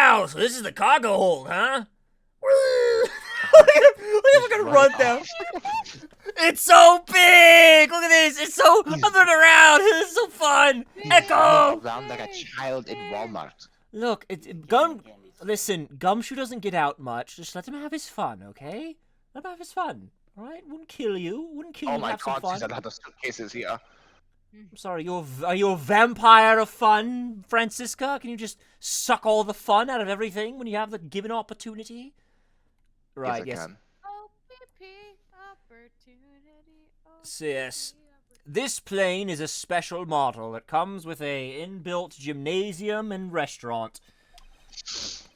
Wow, so this is the cargo hold, huh? Look at him fucking run down. It's so big! Look at this! It's so... I'm running around! This is so fun! Echo! Around like a child in Walmart. Look, listen, Gumshoe doesn't get out much. Just let him have his fun, okay? Let him have his fun, alright? Wouldn't kill you. Wouldn't kill you. Oh my have some god, fun. she's a lot of suitcases here. I'm sorry, are you a vampire of fun, Francisca? Can you just suck all the fun out of everything when you have the given opportunity? Right, yes. I yes. can. Yes. This plane is a special model. It comes with a inbuilt gymnasium and restaurant.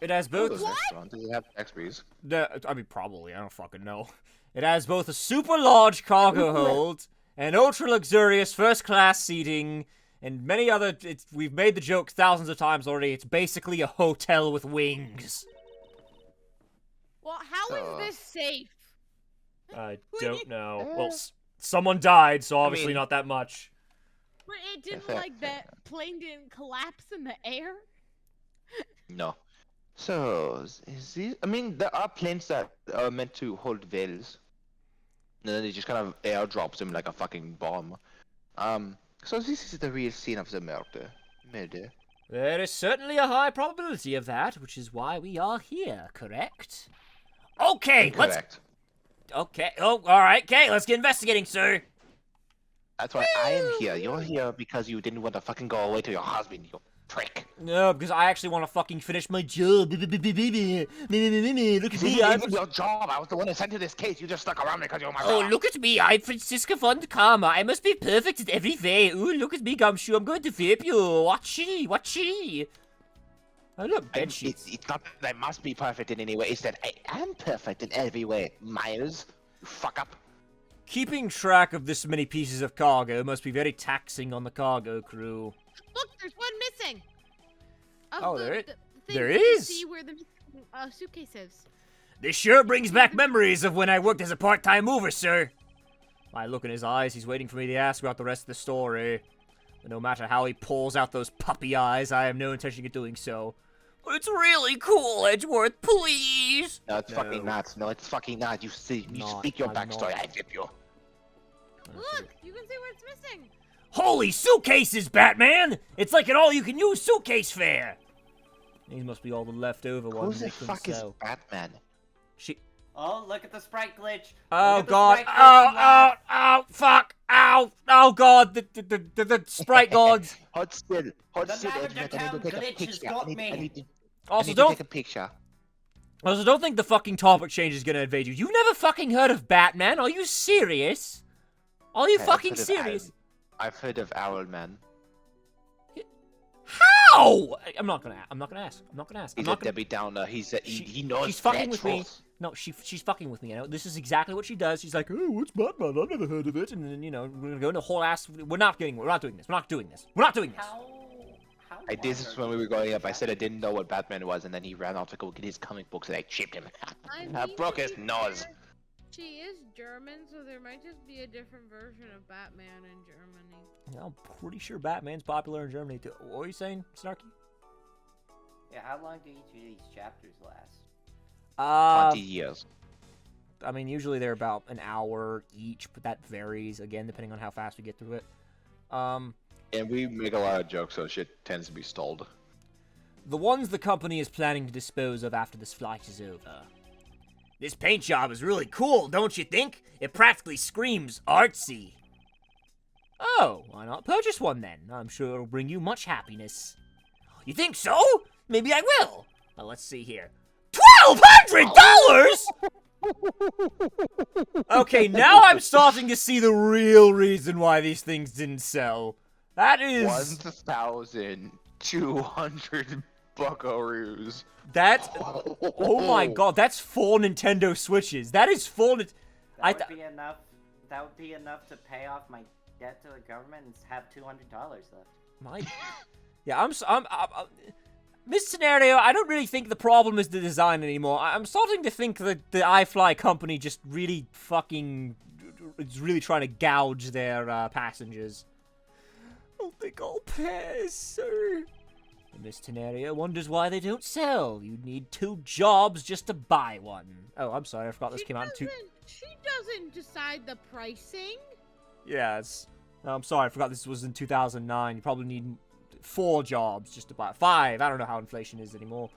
It has both... Restaurant. Does it have X-Breeze? I mean, probably. I don't fucking know. It has both a super large cargo hold, and ultra luxurious first class seating, and many other... We've made the joke thousands of times already. It's basically a hotel with wings. Well, how is this safe? I don't know. Well, someone died, so obviously not that much. But it didn't, like, that plane didn't collapse in the air? No. So, is these... I mean, there are planes that are meant to hold whales. And then they just kind of airdrops them like a fucking bomb. So this is the real scene of the murder. There is certainly a high probability of that, which is why we are here, correct? Okay, Correct. Okay, alright, okay, let's get investigating, sir. That's why I am here. You're here because you didn't want to fucking go away to your husband, you prick. No, because I actually want to fucking finish my job. Look at me, I'm your job. I was the one who sent you this case. You just stuck around because you're my Oh, boss. look at me. I'm Francisca von Karma. I must be perfect in every way. Ooh, look at me, Gumshoe. I'm going to vape you. Watch. Oh, look, bed sheets. It's not that I must be perfect in any way. It's that I am perfect in every way, Miles. You fuck up. Keeping track of this many pieces of cargo must be very taxing on the cargo crew. Look, there's one missing. There is. See where the suitcase is. This sure brings back memories of when I worked as a part-time mover, sir. I look in his eyes. He's waiting for me to ask about the rest of the story. But no matter how he pulls out those puppy eyes, I have no intention of doing so. It's really cool, Edgeworth. Please. No, it's fucking not. No, it's fucking not. You speak your backstory. I flip you. Look, you can see what's missing. Holy suitcases, Batman! It's like an all-you-can-use suitcase fair. These must be all the leftover ones. Who the fuck is Batman? Oh, look at the sprite glitch. Oh god! Oh! Fuck! Ow! Oh god! The sprite gods. Hold still. Hold The still. Lavender Town glitch has got me. Also, take a picture. Also, don't think the fucking topic change is gonna invade you. You've never fucking heard of Batman? Are you serious? Are you fucking serious? I've heard of Owlman. How? I'm not gonna ask. He's a Debbie Downer. He knows. She's fucking with me. No, she's fucking with me. You know, this is exactly what she does. She's like, oh, what's Batman? I've never heard of it. And then, you know, we're gonna go into a whole ass. We're not doing this. I did this when we were growing up. I said I didn't know what Batman was, and then he ran off to go get his comic books, and I chipped him. I broke his nose. She is German, so there might just be a different version of Batman in Germany. I'm pretty sure Batman's popular in Germany too. What were you saying, Snarky? Yeah, how long do each of these chapters last? 20 years. I mean, usually they're about an hour each, but that varies, again, depending on how fast we get through it. And we make a lot of jokes, so shit tends to be stalled. The ones the company is planning to dispose of after this flight is over. This paint job is really cool, don't you think? It practically screams artsy. Oh, why not purchase one then? I'm sure it'll bring you much happiness. You think so? Maybe I will. Well, let's see here. $1,200?! Okay, now I'm starting to see the real reason why these things didn't sell. That is... 1,200 buckaroos. That's... Oh my god, that's 4 Nintendo Switches. That is 4... That would be enough. That would be enough to pay off my debt to the government and have $200 left. Yeah, I'm this scenario, I don't really think the problem is the design anymore. I'm starting to think that the iFly company just really fucking is really trying to gouge their passengers. I don't think I'll pass, sir. Miss Tenaria wonders why they don't sell. You'd need 2 jobs just to buy one. Oh, I'm sorry, I forgot this came out in 2... She doesn't decide the pricing. Yes. No, I'm sorry, I forgot this was in 2009. You probably need 4 jobs just to buy... 5! I don't know how inflation is anymore.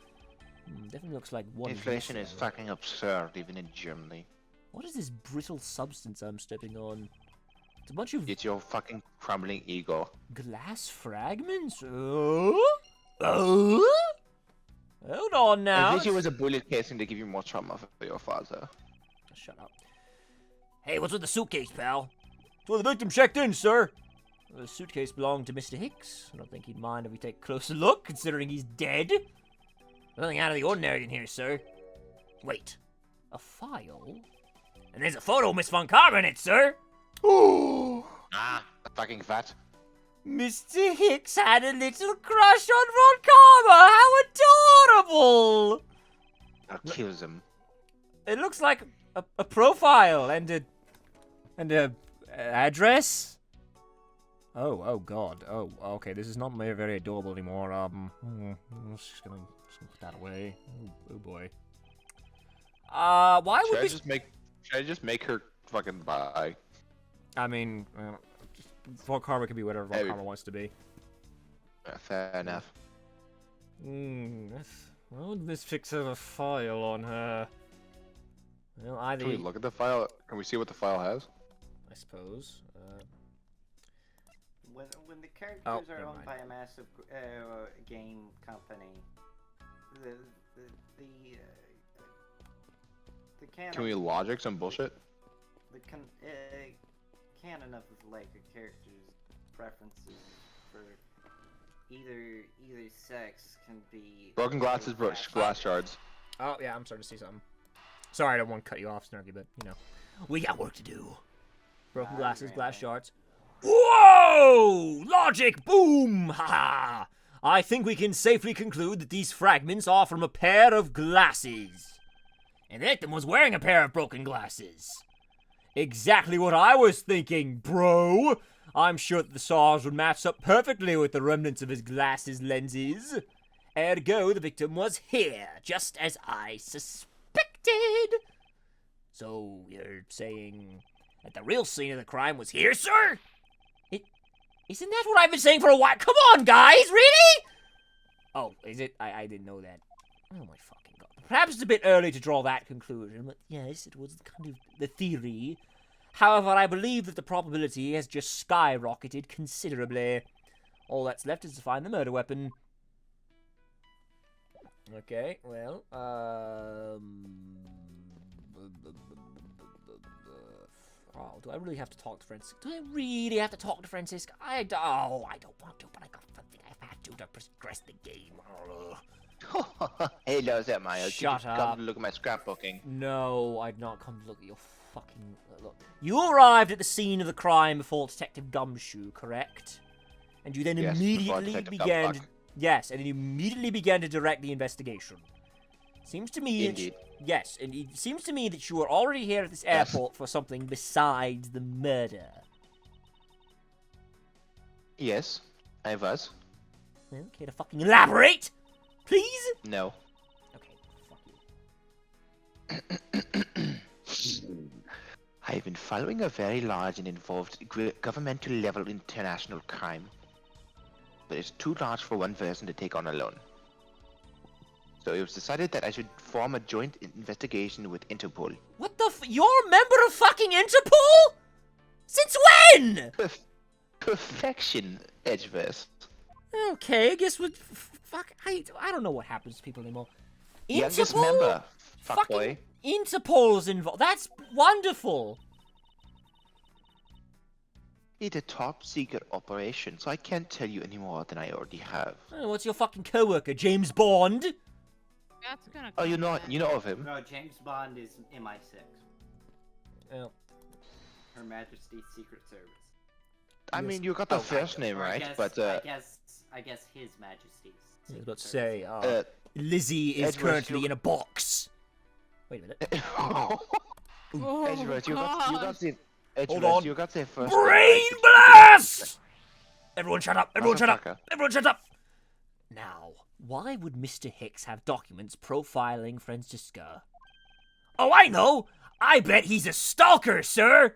Definitely looks like 1. Inflation is fucking absurd, even in Germany. What is this brittle substance I'm stepping on? It's a bunch of It's your fucking crumbling ego. glass fragments? Oh? Oh? Hold on now. At least it was a bullet casing to give you more trauma for your father. Shut up. Hey, what's with the suitcase, pal? Well, the victim checked in, sir. The suitcase belonged to Mr. Hicks. I don't think he'd mind if we take a closer look, considering he's dead. Nothing out of the ordinary in here, sir. Wait. A file? And there's a photo of Miss Von Karma in it, sir. Oh! Ah, fucking fat. Mr. Hicks had a little crush on Von Karma. How adorable! I'll kill them. It looks like a profile and a address. Oh God. Oh, okay. This is not very adorable anymore. I'm just gonna put that away. Oh boy. Why would we? Should I just make her fucking buy? I mean, Von Karma can be whatever Von Karma wants to be. Fair enough. Why would Miss Hicks have a file on her? Well, either. Can we look at the file? Can we see what the file has? I suppose. When the characters Oh, are never owned mind. by a massive game company, the canon. Can we logic some bullshit? The canon of like a character's preferences for either sex can be Broken glasses, glass shards. Oh yeah, I'm starting to see something. Sorry, I don't want to cut you off, Snarky, but you know, we got work to do. Broken glasses, glass shards. Whoa! Logic, boom! Ha ha! I think we can safely conclude that these fragments are from a pair of glasses. And the victim was wearing a pair of broken glasses. Exactly what I was thinking, bro! I'm sure that the SARS would match up perfectly with the remnants of his glasses lenses. Ergo, the victim was here, just as I suspected. So, you're saying that the real scene of the crime was here, sir? Isn't that what I've been saying for a while? Come on, guys, really? Oh, is it? I didn't know that. Oh my fucking god. Perhaps it's a bit early to draw that conclusion, but yes, it was kind of the theory. However, I believe that the probability has just skyrocketed considerably. All that's left is to find the murder weapon. Okay, well, oh, do I really have to talk to Francisco? Do I really have to talk to Francisco? I don't want to, but I got something I have to progress the game. Hello there, Miles. Shut Did you up. come to look at my scrapbooking? No, I'd not come to look at your fucking... Look. You arrived at the scene of the crime before Detective Gumshoe, correct? And you then Yes, before immediately Detective began... Gumfuck. Yes, and then you immediately began to direct the investigation. Seems to me... Indeed. Yes, and it seems to me that you were already here at this Yes. airport for something besides the murder. Yes, I was. Okay, to fucking elaborate, please? No. Okay, fuck you. I've been following a very large and involved governmental level international crime. But it's too large for one person to take on alone. So it was decided that I should form a joint investigation with Interpol. What the you're a member of fucking Interpol? Since when? Perfection, Edgeworth. Okay, I guess what... Fuck, I don't know what happens to people anymore. Youngest Interpol? member, Fucking fuckboy. Interpol's involved. That's wonderful. It's a top secret operation, so I can't tell you any more than I already have. What's your fucking coworker, James Bond? That's gonna. Oh, you know come of him? No, James Bond is MI6, Oh. Her Majesty's Secret Service. I mean, you got the Oh, first name Or I right, guess, but I guess His Majesty's. I was Secret about to Service. say, Lizzie is Edgeworth, currently you- in a box. Wait a minute. Oh, Edgeworth, you got the Hold Edgeworth, on. you got the first Brain name right. blast! Everyone shut up! Everyone shut up! Motherfucker. Everyone shut up! Now, why would Mr. Hicks have documents profiling Francisca? Oh, I know! I bet he's a stalker, sir!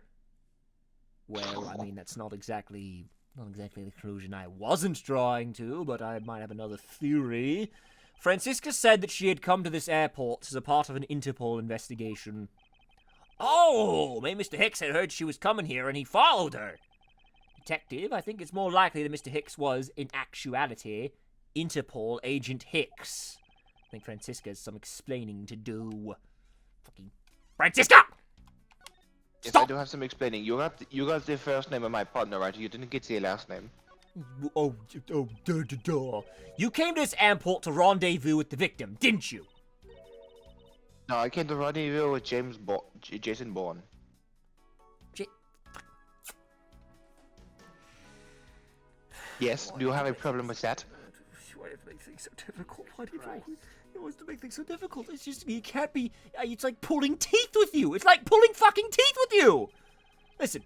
Well, I mean, that's not exactly the conclusion I wasn't drawing to, but I might have another theory. Francisca said that she had come to this airport as a part of an Interpol investigation. Oh, maybe Mr. Hicks had heard she was coming here and he followed her. Detective, I think it's more likely that Mr. Hicks was, in actuality, Interpol Agent Hicks. I think Francisca has some explaining to do. Fucking Francisca! Yes, Stop! I do have some explaining. You got the first name of my partner, right? You didn't get the last name. Duh. You came to this airport to rendezvous with the victim, didn't you? No, I came to rendezvous with Jason Bourne. Yes, do you have a problem with that? Why do you make things so difficult? Why do you always make things so difficult? It's just, you can't be, it's like pulling teeth with you. It's like pulling fucking teeth with you. Listen,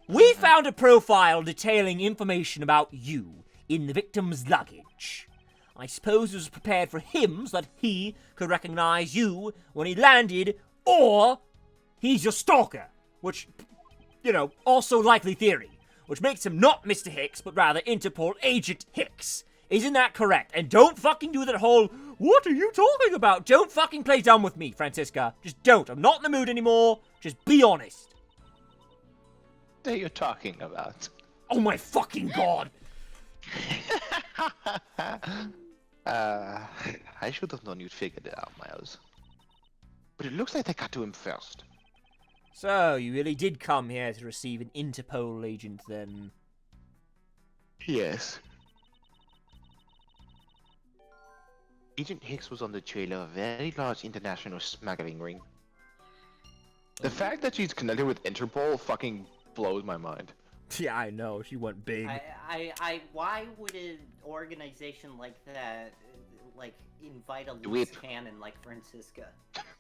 we found a profile detailing information about you in the victim's luggage. I suppose it was prepared for him so that he could recognize you when he landed, or he's your stalker, which, also likely theory, which makes him not Mr. Hicks, but rather Interpol Agent Hicks. Isn't that correct? And don't fucking do that whole, what are you talking about? Don't fucking play dumb with me, Francisca. Just don't. I'm not in the mood anymore. Just be honest. What are you talking about? Oh my fucking god. I should have known you'd figured it out, Miles. But it looks like they got to him first. So, you really did come here to receive an Interpol agent, then? Yes. Agent Hicks was on the trail of a very large international smuggling ring. The fact that she's connected with Interpol fucking blows my mind. Yeah, I know. She went big. Why would an organization like that, invite a Dweeb. loose cannon like Francisca?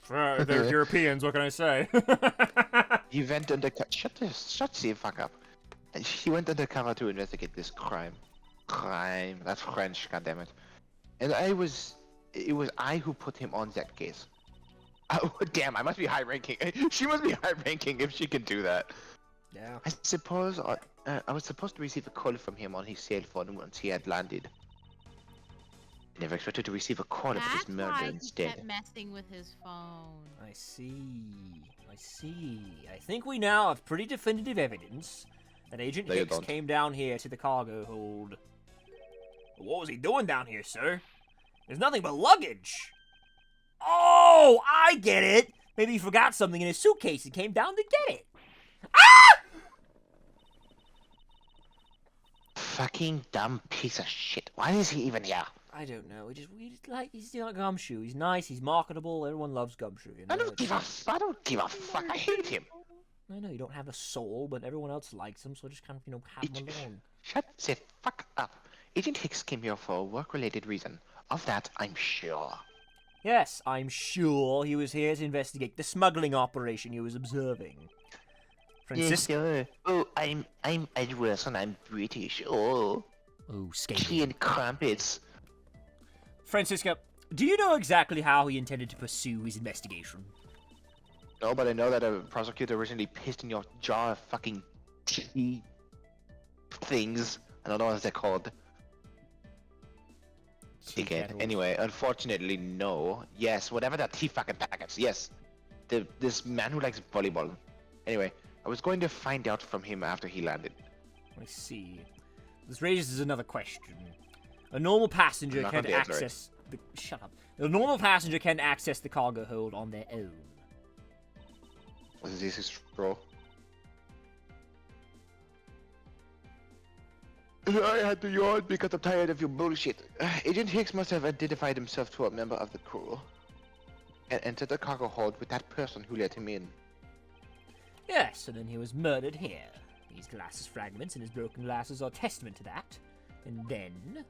They're Europeans, what can I say? He went undercover. Shut the fuck up. He went undercover to investigate this crime. That's French, goddammit. And it was I who put him on that case. Oh, damn, I must be high ranking. She must be high ranking if she can do that. Yeah. I suppose I was supposed to receive a call from him on his cell phone once he had landed. I never expected to receive a call of this murder That's why he instead. kept messing with his phone. I see. I think we now have pretty definitive evidence that Agent No, you Hicks don't. came down here to the cargo hold. What was he doing down here, sir? There's nothing but luggage. Oh, I get it. Maybe he forgot something in his suitcase and came down to get it. Ah! Fucking dumb piece of shit. Why is he even here? I don't know. He's like Gumshoe. He's nice. He's marketable. Everyone loves Gumshoe. You know? I don't give a fuck. I hate him. I know you don't have a soul, but everyone else likes him, so just kind of have him along. Shut the fuck up. Agent Hicks came here for a work-related reason. Of that, I'm sure. Yes, I'm sure he was here to investigate the smuggling operation he was observing. Francisco. Yes, sir. Oh, I'm Edgeworth and I'm British. Oh, Oh, tea scaly. and crumpets. Francisco, do you know exactly how he intended to pursue his investigation? No, but I know that a prosecutor originally pissed in your jar of fucking tea things. I don't know what they're called. Dickhead. Anyway, unfortunately, no. Yes, whatever that tea fucking packets. Yes. This man who likes volleyball. Anyway, I was going to find out from him after he landed. I see. This raises another question. A normal passenger I'm not can gonna answer it. access the... Shut up. A normal passenger can access the cargo hold on their own. This is true. I had to yawn because I'm tired of your bullshit. Agent Hicks must have identified himself to a member of the crew and entered the cargo hold with that person who let him in. Yes, and then he was murdered here. These glasses fragments and his broken glasses are testament to that. And then...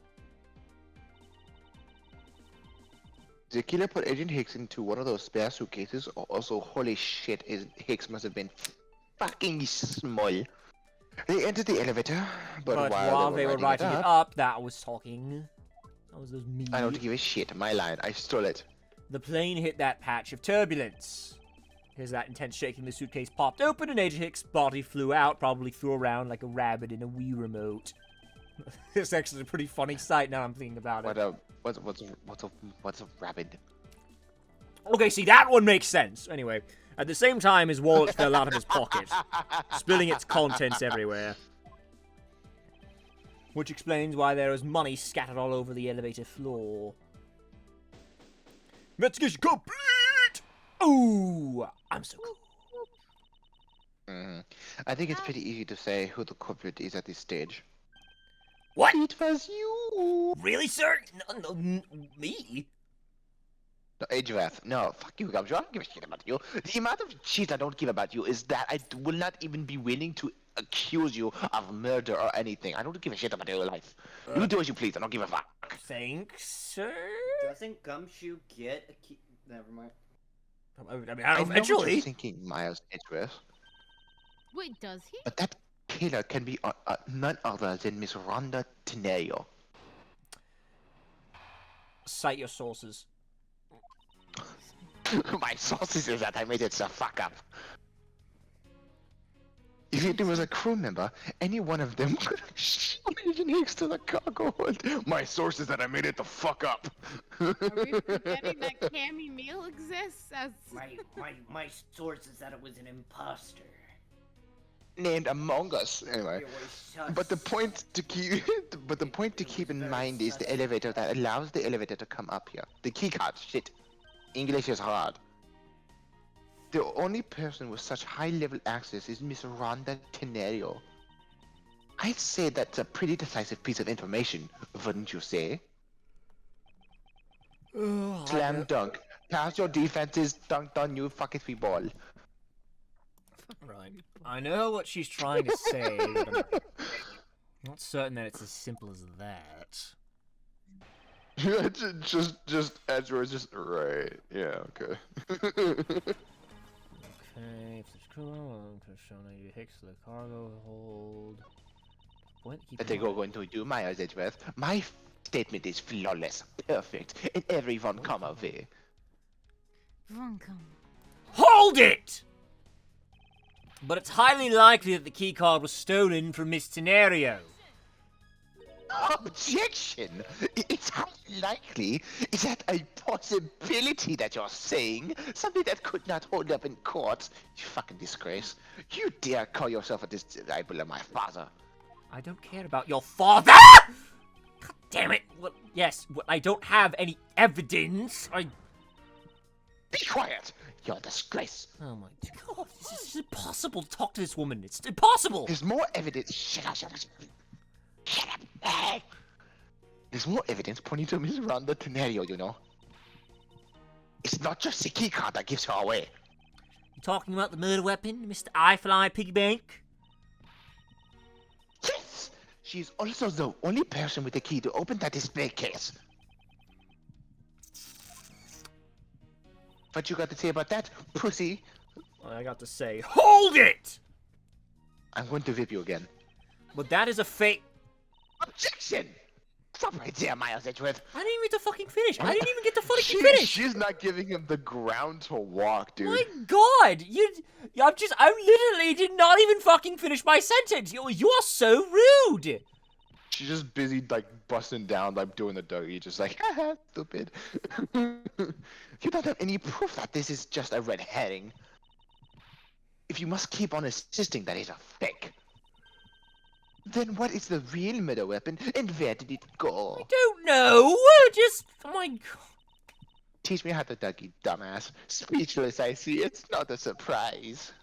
The killer put Agent Hicks into one of those spare suitcases, or also, holy shit, Hicks must have been fucking small. They entered the elevator, but while they were writing it up, that was talking... That was those me. I don't give a shit. My line. I stole it. The plane hit that patch of turbulence. Here's that intense shaking. The suitcase popped open and Agent Hicks' body flew out, probably flew around like a rabbit in a Wii remote. It's actually a pretty funny sight now I'm thinking about it. What's a rabbit? Okay, see, that one makes sense. Anyway, at the same time, his wallet fell out of his pocket, spilling its contents everywhere. Which explains why there is money scattered all over the elevator floor. Investigation complete! Ooh, I'm so cool. I think it's pretty easy to say who the culprit is at this stage. What? It was you! Really, sir? No, me? No, Edgeworth. No, fuck you, Gumshoe. I don't give a shit about you. The amount of shit I don't give about you is that I will not even be willing to accuse you of murder or anything. I don't give a shit about your life. You do as you please. I don't give a fuck. Thanks, sir? Doesn't Gumshoe get a key? Never mind. I mean, I know what eventually. you're thinking, Miles Edgeworth. Wait, does he? But that killer can be none other than Miss Rhonda Teneo. Cite your sources. My sources is that I made it a fuck up. If it was a crew member, any one of them could have shot Agent Hicks to the cargo hold. My source is that I made it the fuck up. Are we forgetting that Cammy Meal exists as... My source is that it was an imposter. Named Among Us. Anyway. It was sus. But the point to keep in mind is the elevator that allows the elevator to come up here. The key card. Shit. English is hard. The only person with such high-level access is Miss Rhonda Tenerio. I'd say that's a pretty decisive piece of information, wouldn't you say? Slam dunk. Pass your defenses, dunked on you, fuck it, we ball. Right. I know what she's trying to say, but I'm not certain that it's as simple as that. just Edgeworth, just right. Yeah, okay. Okay, if there's crew, Agent Hicks to the cargo hold. Point, keep I think we're going to do my Edgeworth. My statement is flawless, perfect, in every one comma way. Hold it! But it's highly likely that the keycard was stolen from Miss Tenerio. Objection! It's highly likely. Is that a possibility that you're saying? Something that could not hold up in court? You fucking disgrace. You dare call yourself a disciple of my father? I don't care about your father! God damn it! Well, yes, I don't have any evidence. Be quiet! You're a disgrace. Oh my god, this is impossible to talk to this woman. It's impossible! There's more evidence. Shut up, shut up. Shut up. Hey. There's more evidence pointing to Miss Rhonda Tenerio, you know. It's not just the key card that gives her away. You talking about the murder weapon, Mr. I-Fly Piggy Bank? Yes! She's also the only person with the key to open that display case. What you got to say about that, pussy? I got to say, hold it! I'm going to whip you again. But that is a fake... Objection! Stop right there, Miles Edgeworth. I didn't even get to fucking finish. I didn't even get to fucking finish. She's not giving him the ground to walk, dude. My god! I literally did not even fucking finish my sentence. You are so rude. She's just busy, like, busting down, like, doing the Dougie, just like, haha, stupid. You don't have any proof that this is just a red herring. If you must keep on insisting that it's a fake, then what is the real murder weapon, and where did it go? I don't know. Oh my god. Teach me how to Dougie, dumbass. Speechless, I see. It's not a surprise.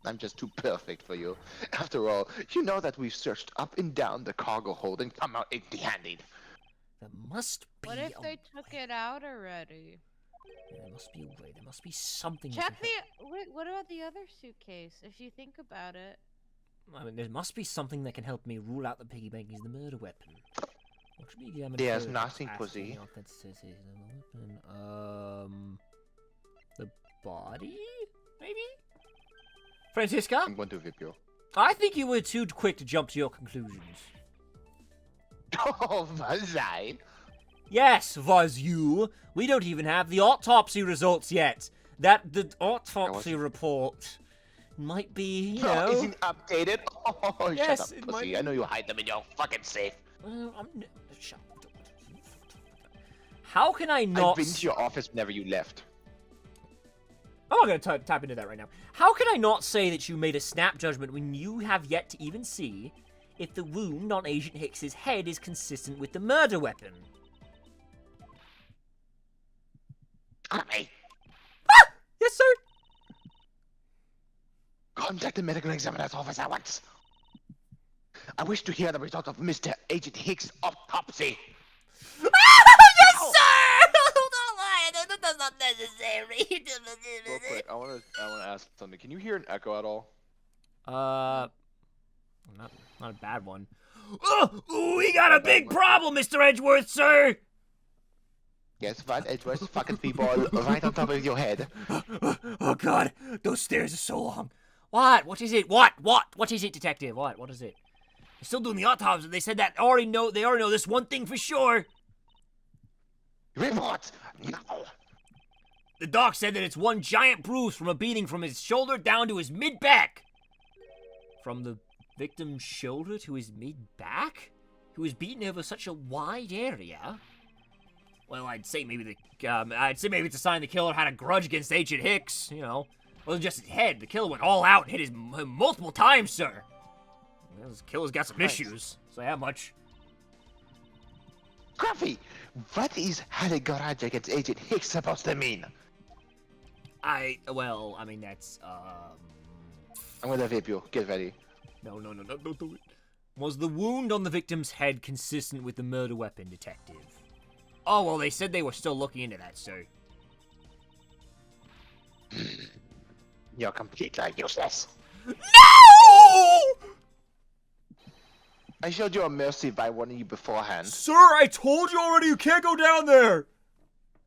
I'm just too perfect for you. After all, you know that we've searched up and down the cargo hold and come out empty-handed. There must be What if they took it out already? There must be a way. There must be something. Check wait, what about the other suitcase? If you think about it. I mean, there must be something that can help me rule out the piggy bank is the murder weapon. What should be examined There's further? nothing, Ask pussy. the authenticity of the weapon. The body? Maybe? Francisca? I'm going to whip you. I think you were too quick to jump to your conclusions. Oh, was I? Yes, was you. We don't even have the autopsy results yet. The autopsy report might be, you know... Isn't updated? Oh, Yes, shut it up, might pussy. be. I know you hide them in your fucking safe. Shut up. How can I not... I've been to your office whenever you left. I'm not going to tap into that right now. How can I not say that you made a snap judgment when you have yet to even see if the wound on Agent Hicks's head is consistent with the murder weapon? Hey, Yes, sir. contact the medical examiner's office at once. I wish to hear the result of Mr. Agent Hicks' autopsy. Yes, sir. That's not necessary. Real quick, I want to ask something. Can you hear an echo at all? Not a bad one. Oh, we got a big problem, Mr. Edgeworth, sir. Yes, right, Edgeworth. Fucking speedball right on top of your head. Oh God, those stairs are so long. What? What is it? What? What is it, detective? What is it? They're still doing the autopsy. They said that they already know this one thing for sure. Report now. The doc said that it's one giant bruise from a beating from his shoulder down to his mid-back. From the victim's shoulder to his mid-back? Who was beaten over such a wide area? Well, I'd say maybe it's a sign the killer had a grudge against Agent Hicks. You know, it wasn't just his head. The killer went all out and hit him multiple times, sir. Well, this killer's got some issues. Say that much. Gruffy, what is had a garage against Agent Hicks supposed to mean? I mean, that's, I'm gonna vape you. Get ready. No, don't do it. Was the wound on the victim's head consistent with the murder weapon, detective? Oh, well, they said they were still looking into that, sir. You're completely useless. No! I showed you a mercy by warning you beforehand. Sir, I told you already you can't go down there!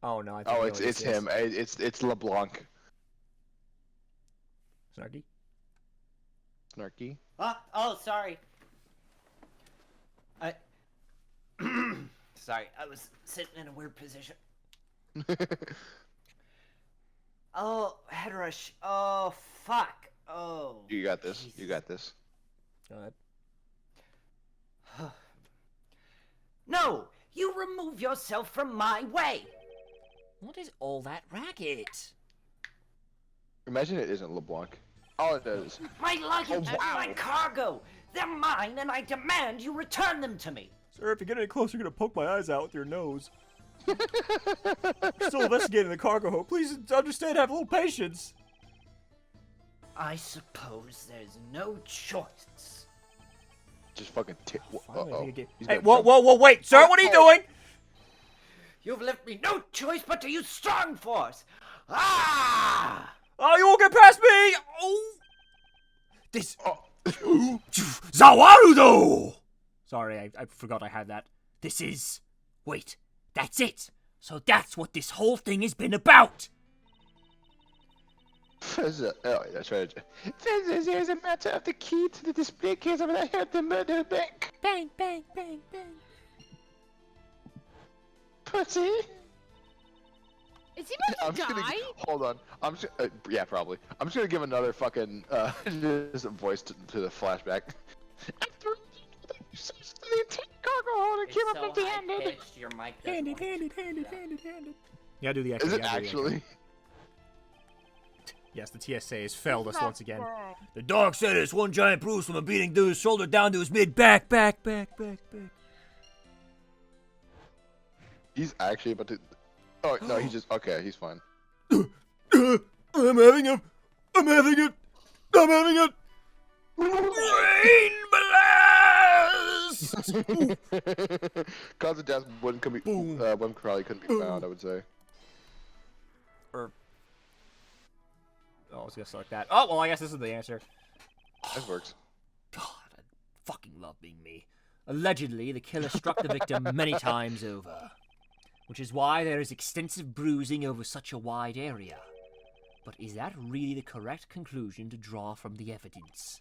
Oh, no, I think I know it's what this is. him. It's LeBlanc. Snarky? Snarky. Oh, sorry. Sorry, I was sitting in a weird position. Oh, head rush. Oh, fuck. Oh. You got this. Jesus. You got this. Go ahead. No! You remove yourself from my way! What is all that racket? Imagine it isn't LeBlanc. All it is. My luggage and wow. my cargo! They're mine and I demand you return them to me! Sir, if you get any closer, you're gonna poke my eyes out with your nose. We're still investigating the cargo hold. Please understand, have a little patience. I suppose there's no choice. Just fucking. Finally, Uh-oh. He's Hey, gonna whoa, jump. wait, sir, what are you doing? You've left me no choice but to use strong force! Ah! Oh, you won't get past me! Oh! This... Oh. Zawarudo! Sorry, I forgot I had that. This is... Wait, that's it! So that's what this whole thing has been about! Oh, that's right. This is a matter of the key to the display case of the head the murder bank. Bang, bang, bang, bang. Pussy. Is he about to die? Hold on. I'm just, yeah, probably. I'm just gonna give another fucking just a voice to the flashback. After the cargo holder came up empty-handed. Your mic Handed. Yeah, do the Is it actually? Yes, the TSA has failed us once again. The dog said it's one giant bruise from a beating to his shoulder down to his mid-back. He's actually about to. Oh no, he's just okay. He's fine. I'm having it. Brain blast! Cause of death wouldn't probably couldn't be found. I would say. Oh, I was gonna select that. Oh, well, I guess this is the answer. That works. God, I fucking love being me. Allegedly, the killer struck the victim many times over, which is why there is extensive bruising over such a wide area. But is that really the correct conclusion to draw from the evidence?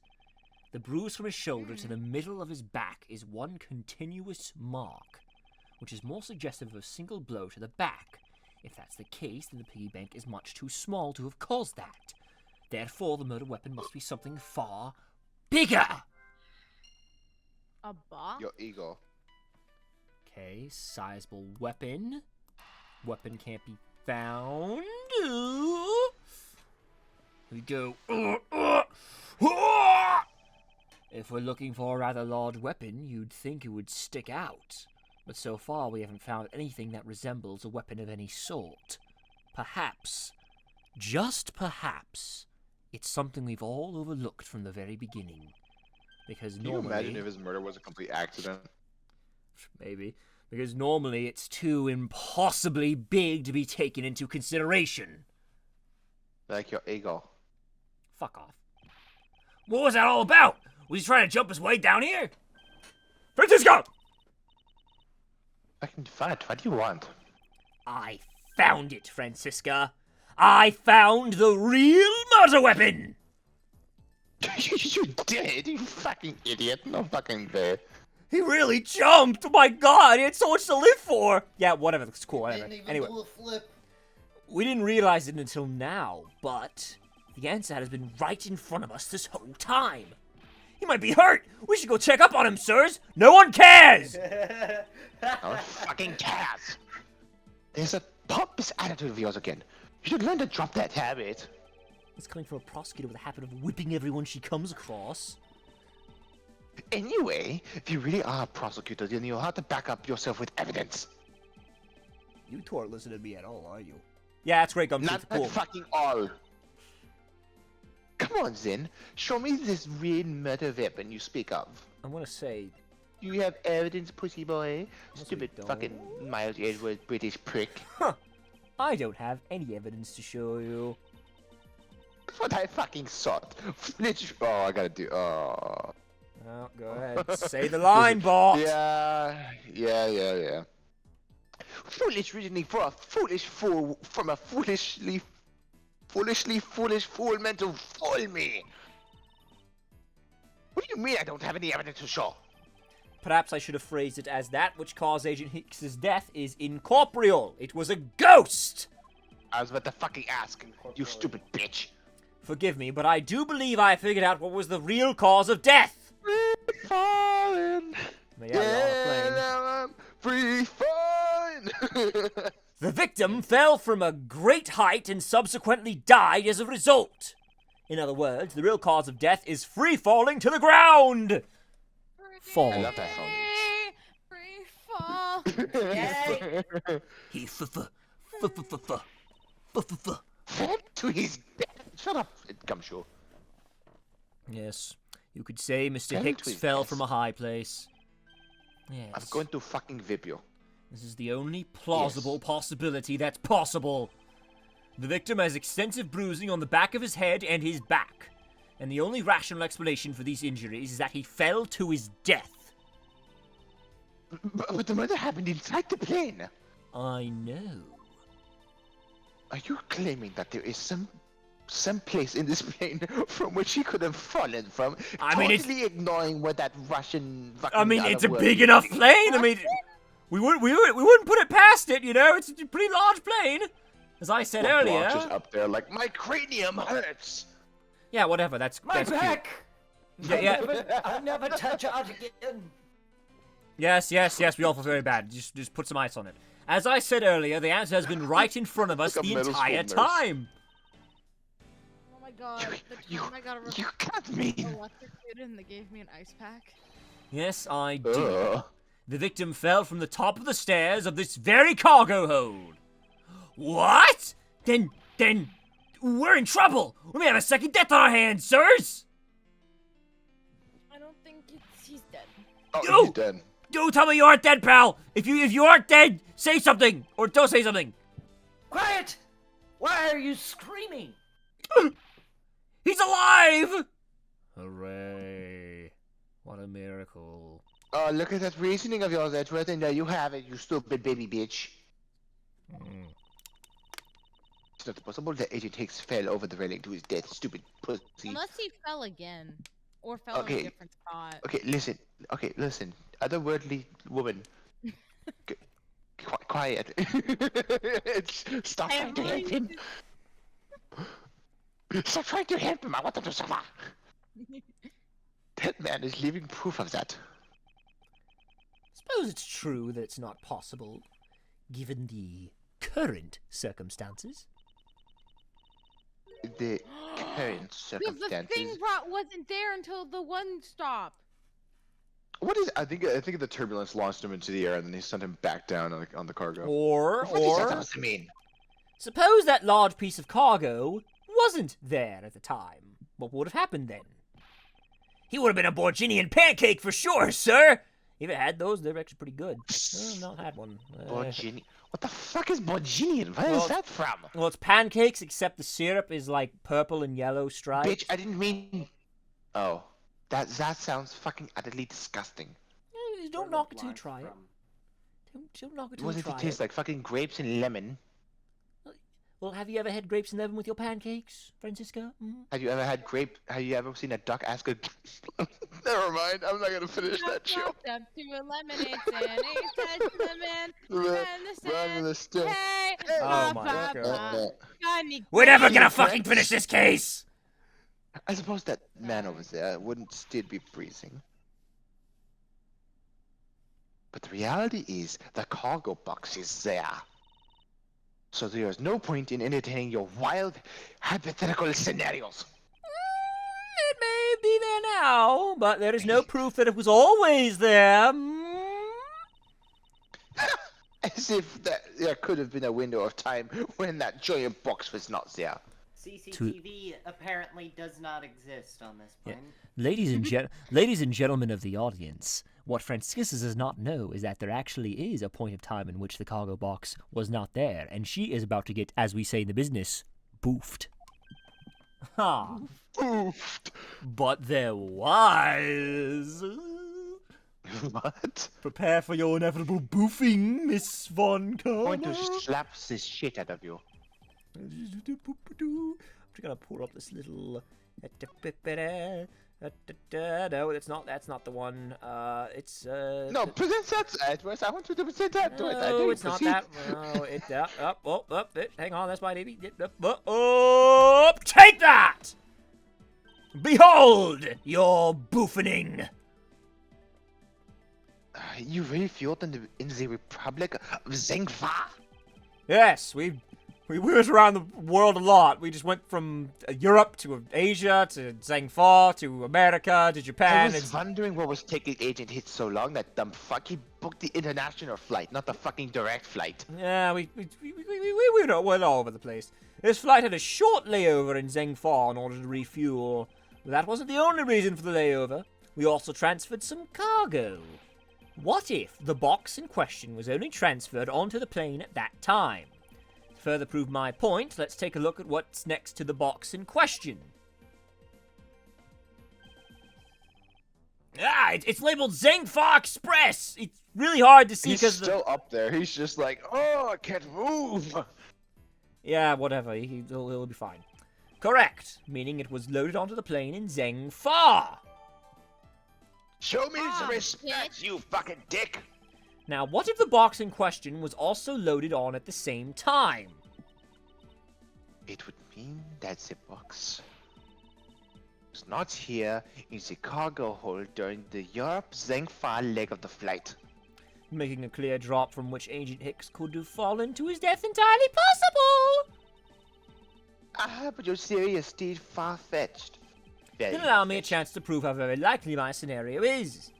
The bruise from his shoulder to the middle of his back is one continuous mark, which is more suggestive of a single blow to the back. If that's the case, then the piggy bank is much too small to have caused that. Therefore, the murder weapon must be something far bigger! A box? Your ego. Okay, sizable weapon. Weapon can't be found. Here we go. If we're looking for a rather large weapon, you'd think it would stick out. But so far, we haven't found anything that resembles a weapon of any sort. Perhaps, just perhaps, it's something we've all overlooked from the very beginning. Because Can you normally... imagine if his murder was a complete accident? Maybe. Because normally it's too impossibly big to be taken into consideration. Like your ego. Fuck off. What was that all about? Was he trying to jump his way down here? Francisco! Fucking fight. What do you want? I found it, Francisca. I found the real murder weapon! You did, you fucking idiot. No fucking way. He really jumped! Oh my god, he had so much to live for! Yeah, whatever, that's cool, whatever. Didn't even Anyway, do a flip. we didn't realize it until now, but the answer has been right in front of us this whole time. He might be hurt! We should go check up on him, sirs! No one cares! No fucking cares. There's a pompous attitude of yours again. You should learn to drop that habit. It's coming from a prosecutor with a habit of whipping everyone she comes across. Anyway, if you really are a prosecutor, then you'll have to back up yourself with evidence. You two aren't listening to me at all, are you? Yeah, that's great, Gumshoe. Not Cool. at fucking all. Come on, Zen. Show me this real murder weapon you speak of. I'm gonna say, You have evidence, pussy boy? Yes, we Stupid don't. fucking Miles Edgeworth British prick. I don't have any evidence to show you. That's what I fucking thought. Oh, I gotta do. Oh. Oh, go ahead. Say the line, bot! Yeah. Foolish reasoning for a foolish fool from a foolish fool meant to fool me. What do you mean I don't have any evidence to show? Perhaps I should have phrased it as that which caused Agent Hicks's death is incorporeal. It was a ghost! I was about to fucking ask, you stupid bitch. Forgive me, but I do believe I figured out what was the real cause of death. Free falling. Yeah, we're on a plane. Free falling. The victim fell from a great height and subsequently died as a result. In other words, the real cause of death is free falling to the ground. Fall. I love that song. Free fall. Yay! He Fell to his death. Shut up, Gumshoe. Yes, you could say Mr. Fell to Hicks his fell death. from a high place. Yes. I'm going to fucking whip you. This is the only plausible Yes. possibility that's possible. The victim has extensive bruising on the back of his head and his back. And the only rational explanation for these injuries is that he fell to his death. But the murder happened inside the plane. I know. Are you claiming that there is some place in this plane from which he could have fallen from? I mean, it's- totally ignoring what that Russian fucking. I mean, it's a other big word- enough plane. I mean, we wouldn't put it past it, you know? It's a pretty large plane. As I said What earlier. branches up there like my cranium hurts. Yeah, whatever. That's My cute. back! Yeah. I'll never touch art again. Yes, we all feel very bad. Just put some ice on it. As I said earlier, the answer has been right in front of us Like a the middle school entire nurse. time. Oh my god. The time I got a You cut me. electrocuted and they gave me an ice pack. Yes, I do. Ugh. The victim fell from the top of the stairs of this very cargo hold. What? Then, we're in trouble. We may have a second death on our hands, sirs. I don't think he's dead. Oh, Yo! he's dead. Don't tell me you aren't dead, pal. If you aren't dead, say something or don't say something. Quiet! Why are you screaming? He's alive! Hooray! What a miracle. Oh, look at that reasoning of yours, Edgeworth, and there you have it, you stupid baby bitch. It's not possible that Agent Hicks fell over the railing to his death, stupid pussy. Unless he fell again. Or fell in Okay. a different spot. Okay, listen. Otherworldly woman. quiet. Stop trying to help him. Stop trying to help him. I want him to suffer. That man is living proof of that. Suppose it's true that it's not possible, given the current circumstances. The current Because the circumstances. thing brought wasn't there until the one stop. What is? I think the turbulence launched him into the air and then he sent him back down on the cargo. Or What is that supposed to mean? suppose that large piece of cargo wasn't there at the time. What would have happened then? He would have been a Borginian pancake for sure, sir! If it had those, they're actually pretty good. I've not had one. Borgini. What the fuck is Borginian? Where Well, is that from? Well, it's pancakes, except the syrup is like purple and yellow stripes. Bitch, I didn't mean. Oh, that sounds fucking utterly disgusting. Don't knock it till you try it. Don't knock it till What you if it try tastes it. like fucking grapes and lemon? Well, have you ever had grapes and lemon with your pancakes, Francisca? Mm? Have you ever had grape? Have you ever seen a duck ask a? Never mind. I'm not gonna finish that show. Walked up to a lemonade stand, he said to the man, Run "Run the stand. hey, Oh my ba, ba, God. ba, got any We're never gonna Grapes. fucking finish this case! I suppose that man over there wouldn't still be freezing. But the reality is, the cargo box is there. So there is no point in entertaining your wild, hypothetical scenarios. It may be there now, but there is no proof that it was always there. As if there could have been a window of time when that giant box was not there. CCTV apparently does not exist on this Yeah. plane. Ladies and gentlemen of the audience, what Francisca does not know is that there actually is a point of time in which the cargo box was not there, and she is about to get, as we say in the business, boofed. Ha! Oofed. But there was. What? Prepare for your inevitable boofing, Miss Von I'm going Karma. to slap this shit out of you. I'm just gonna pull up this little. No, that's not the one. It's No, present that, Edgeworth. I want you to present that to it. I No, do. it's not Proceed. that. No, it up. Hang on, that's my baby. Up, take that! Behold your boofening. You really feel in the Republic of Zengfa? Yes, we went around the world a lot. We just went from Europe to Asia to Zhangfa to America to I Japan. was wondering what was taking Agent Hicks so long. That dumb fuck. He booked the international flight, not the fucking direct flight. Yeah, we went all over the place. This flight had a short layover in Zhangfa in order to refuel. But that wasn't the only reason for the layover. We also transferred some cargo. What if the box in question was only transferred onto the plane at that time? To further prove my point, let's take a look at what's next to the box in question. Ah, it's labeled Zhangfa Express! It's really hard to see He's because still up there. He's just like, oh, I can't move. Yeah, whatever. He'll be fine. Correct, meaning it was loaded onto the plane in Zhangfa. Show me Ah, some respect, you fucking dick. Now, what if the box in question was also loaded on at the same time? It would mean that the box was not here in the cargo hold during the Europe-Zengfa leg of the flight. Making a clear drop from which Agent Hicks could have fallen to his death entirely possible. Ah, but your theory is still far-fetched. Then allow me a chance to prove how very likely my scenario is.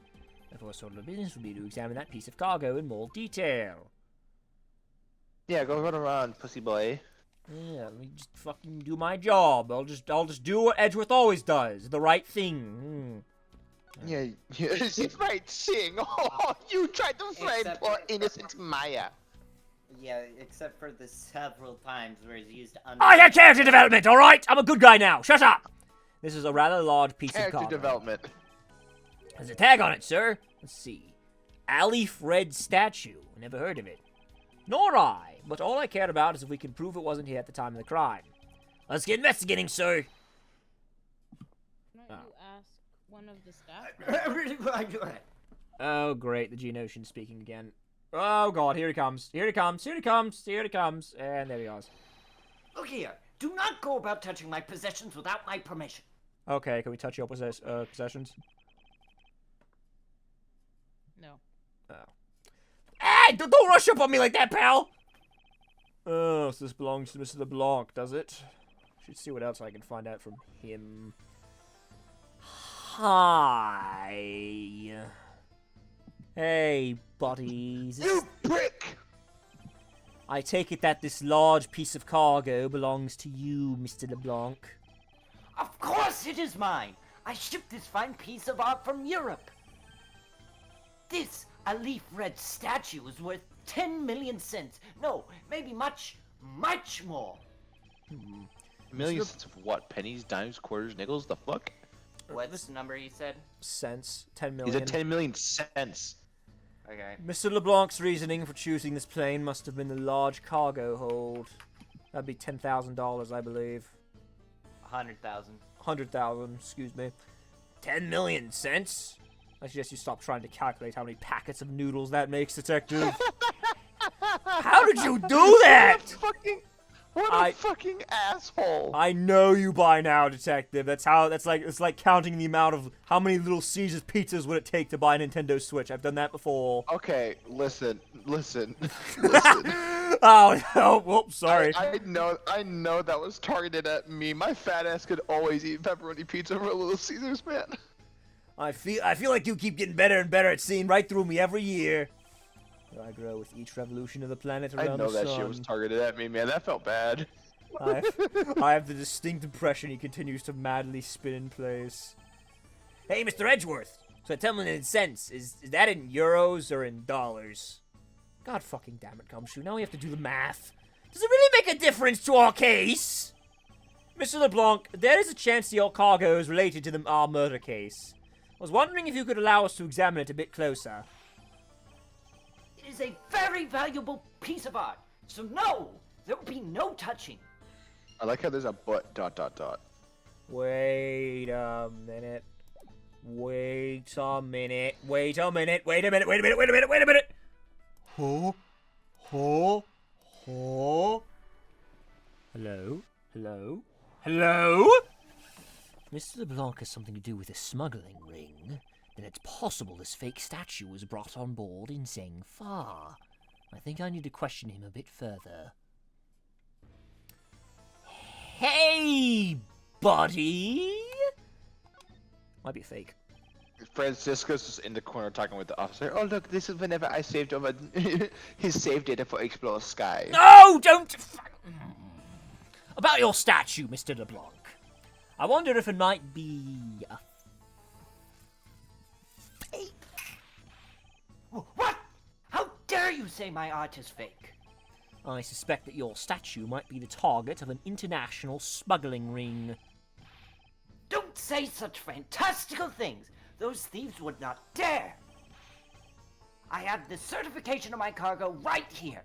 The first order of business would be to examine that piece of cargo in more detail. Yeah, go run around, pussy boy. Yeah, let me just fucking do my job. I'll just do what Edgeworth always does. The right thing. Yeah, it's right thing. Oh, you tried to frame Except- poor innocent Maya. Yeah, except for the several times where he's used I had character development, alright? I'm a good guy now. Shut up! This is a rather large piece of Character cargo. development. There's a tag on it, sir. Let's see. Alif Red Statue. Never heard of it. Nor I. But all I cared about is if we can prove it wasn't here at the time of the crime. Let's get investigating, sir. Why don't you ask one of the staff? Oh, great. The Geonosian speaking again. Oh god, here he comes. Here he comes. Here he comes. Here he comes. And there he goes. Look here. Do not go about touching my possessions without my permission. Okay, can we touch your possessions? No. Hey, don't rush up on me like that, pal! Oh, so this belongs to Mr. LeBlanc, does it? Should see what else I can find out from him. Hi. Hey, buddies. You prick! I take it that this large piece of cargo belongs to you, Mr. LeBlanc. Of course it is mine. I shipped this fine piece of art from Europe. This a leaf red statue is worth 10 million cents. No, maybe much, much more. Millions of what? Pennies, dimes, quarters, nickels? The fuck? What's the number you said? Cents. 10 He million. said 10 million cents. Okay. Mr. LeBlanc's reasoning for choosing this plane must have been the large cargo hold. That'd be $10,000, I believe. 100,000. 100,000, excuse me. 10 million cents? I suggest you stop trying to calculate how many packets of noodles that makes, detective. How did you do that? What a fucking asshole. I know you by now, detective. It's like counting the amount of how many Little Caesars pizzas would it take to buy a Nintendo Switch. I've done that before. Okay, listen. Oh no! Whoops, sorry. I know that was targeted at me. My fat ass could always eat pepperoni pizza for Little Caesars, man. I feel like you keep getting better and better at seeing right through me every year. I grow with each revolution of the planet around I know the that sun. shit was targeted at me, man. That felt bad. I have the distinct impression he continues to madly spin in place. Hey, Mr. Edgeworth. So 10 million cents, is that in euros or in dollars? God fucking damn it, Gumshoe. Now we have to do the math. Does it really make a difference to our case? Mr. LeBlanc, there is a chance your cargo is related to our murder case. I was wondering if you could allow us to examine it a bit closer. It is a very valuable piece of art. So no, there will be no touching. I like how there's a but ... Wait a minute. Wait a minute. Hello? If Mr. LeBlanc has something to do with a smuggling ring, then it's possible this fake statue was brought on board in Zhengfa. I think I need to question him a bit further. Hey, buddy! Might be fake. Francisco's just in the corner talking with the officer. Oh look, this is whenever I saved over his save data for Explore Sky. No, don't! About your statue, Mr. LeBlanc. I wonder if it might be a fake. What? How dare you say my art is fake? I suspect that your statue might be the target of an international smuggling ring. Don't say such fantastical things. Those thieves would not dare. I have the certification of my cargo right here.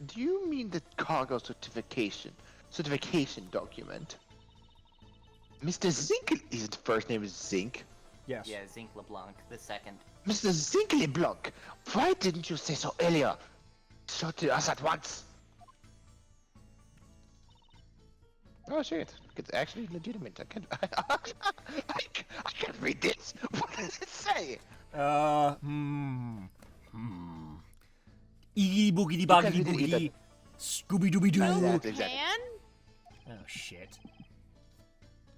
Do you mean the cargo certification document? Mr. Zink, his first name is Zink. Yes. Yeah, Zinc LeBlanc, the second. Mr. Zink LeBlanc, why didn't you say so earlier? Show to us at once. Oh shit, it's actually legitimate. I can't read this. What does it say? Eegity boogity boogity You can't read it boogity. Scooby Dooby Doo. That's exactly. Can? Oh shit.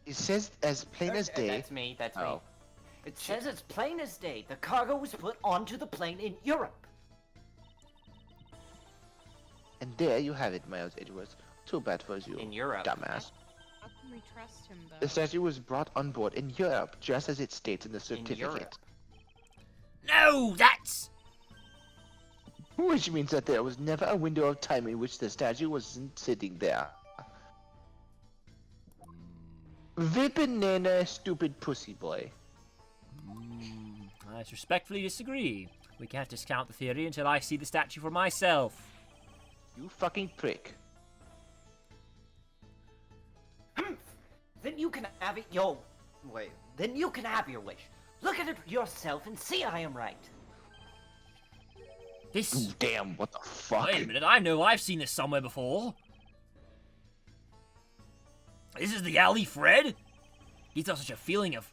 It says as plain as day. That's me, that's me. Oh. It says it's plain as day. The cargo was put onto the plane in Europe. And there you have it, Miles Edgeworth. Too bad for you, In Europe. dumbass. How can we trust him, though? The statue was brought on board in Europe, just as it states in the certificate. Europe. No, that's... Which means that there was never a window of time in which the statue wasn't sitting there. Banana, stupid pussy boy. I respectfully disagree. We can't discount the theory until I see the statue for myself. You fucking prick. Then you can have it your way. Then you can have your wish. Look at it yourself and see I am right. This... Ooh, damn, what the fuck? Wait a minute, I know I've seen this somewhere before. This is the alley Fred? Gives off such a feeling of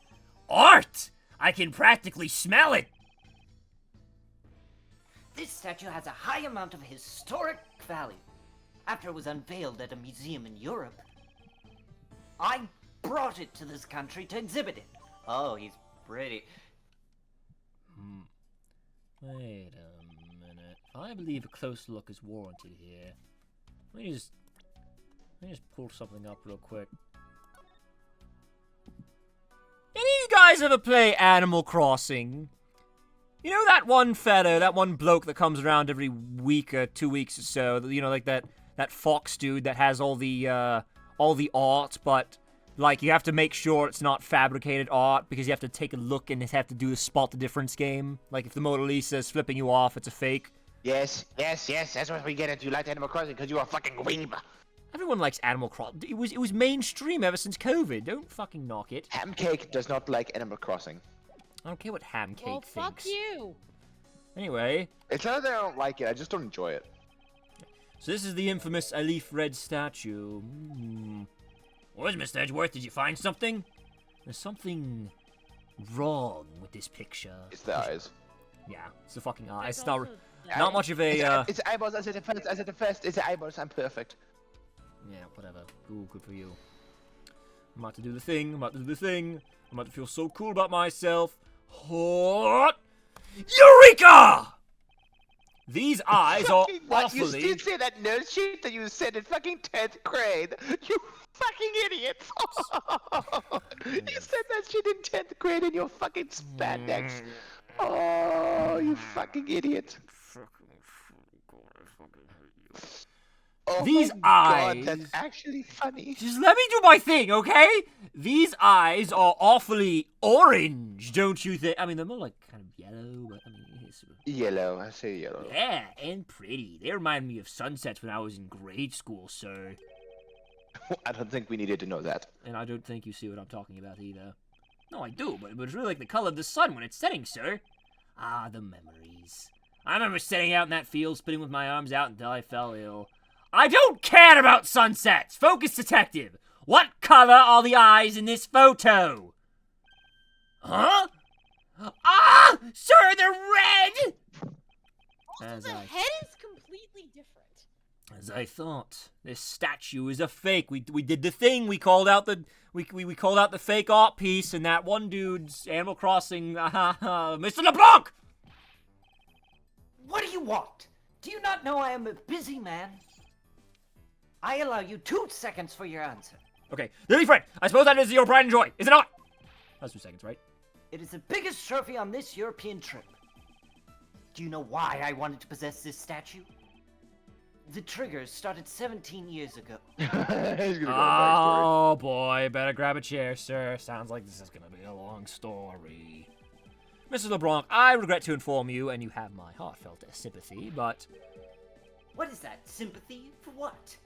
art! I can practically smell it! This statue has a high amount of historic value. After it was unveiled at a museum in Europe, I brought it to this country to exhibit it. Oh, he's pretty. Wait a minute. I believe a close look is warranted here. Let me just pull something up real quick. Any of you guys ever play Animal Crossing? You know that one fellow, that one bloke that comes around every week or 2 weeks or so, you know, like that fox dude that has all the art, but like you have to make sure it's not fabricated art because you have to take a look and have to do the spot the difference game. Like if the Mona Lisa is flipping you off, it's a fake. Yes, that's what we get it. You liked Animal Crossing because you're a fucking weeb. Everyone likes Animal Crossing. It was mainstream ever since COVID. Don't fucking knock it. Hamcake does not like Animal Crossing. I don't care what Hamcake Well, thinks. fuck you. Anyway, It's not that I don't like it, I just don't enjoy it. so this is the infamous Alif Red statue. What is Mr. Edgeworth? Did you find something? There's something wrong with this picture. It's the eyes. Yeah, it's the fucking eye. That's It's not, also not much of a, It's eyeballs, I said it first, it's the eyeballs, I'm perfect. Yeah, whatever. Ooh, good for you. I'm about to do the thing. I'm about to feel so cool about myself. Hot! Eureka! These eyes are Fucking what? You awfully... still say that nerd shit that you said in fucking 10th grade? You fucking idiot! You said that shit in 10th grade in your fucking spandex. Oh, you fucking idiot. Oh These my eyes- God, that's actually funny. Just let me do my thing, okay? These eyes are awfully orange, don't you think? I mean, they're more like kind of yellow, but I mean, it's... Yellow, I say yellow. Yeah, and pretty. They remind me of sunsets when I was in grade school, sir. I don't think we needed to know that. And I don't think you see what I'm talking about either. No, I do, but it's really like the color of the sun when it's setting, sir. Ah, the memories. I remember sitting out in that field, spinning with my arms out until I fell ill. I don't care about sunsets! Focus detective! What color are the eyes in this photo? Huh? Ah! Sir, they're red! Also, the head is completely different. As I thought, this statue is a fake. We did the thing. We called out the we called out the fake art piece, and that one dude's Animal Crossing. Mr. LeBlanc. What do you want? Do you not know I am a busy man? I allow you 2 seconds for your answer. Okay, Lily Fred. I suppose that is your pride and joy, is it not? That's 2 seconds, right? It is the biggest trophy on this European trip. Do you know why I wanted to possess this statue? The triggers started 17 years ago. He's gonna go backstory. Oh boy, better grab a chair, sir. Sounds like this is gonna be a long story. Mr. LeBlanc, I regret to inform you, and you have my heartfelt sympathy, but What is that? Sympathy? For what?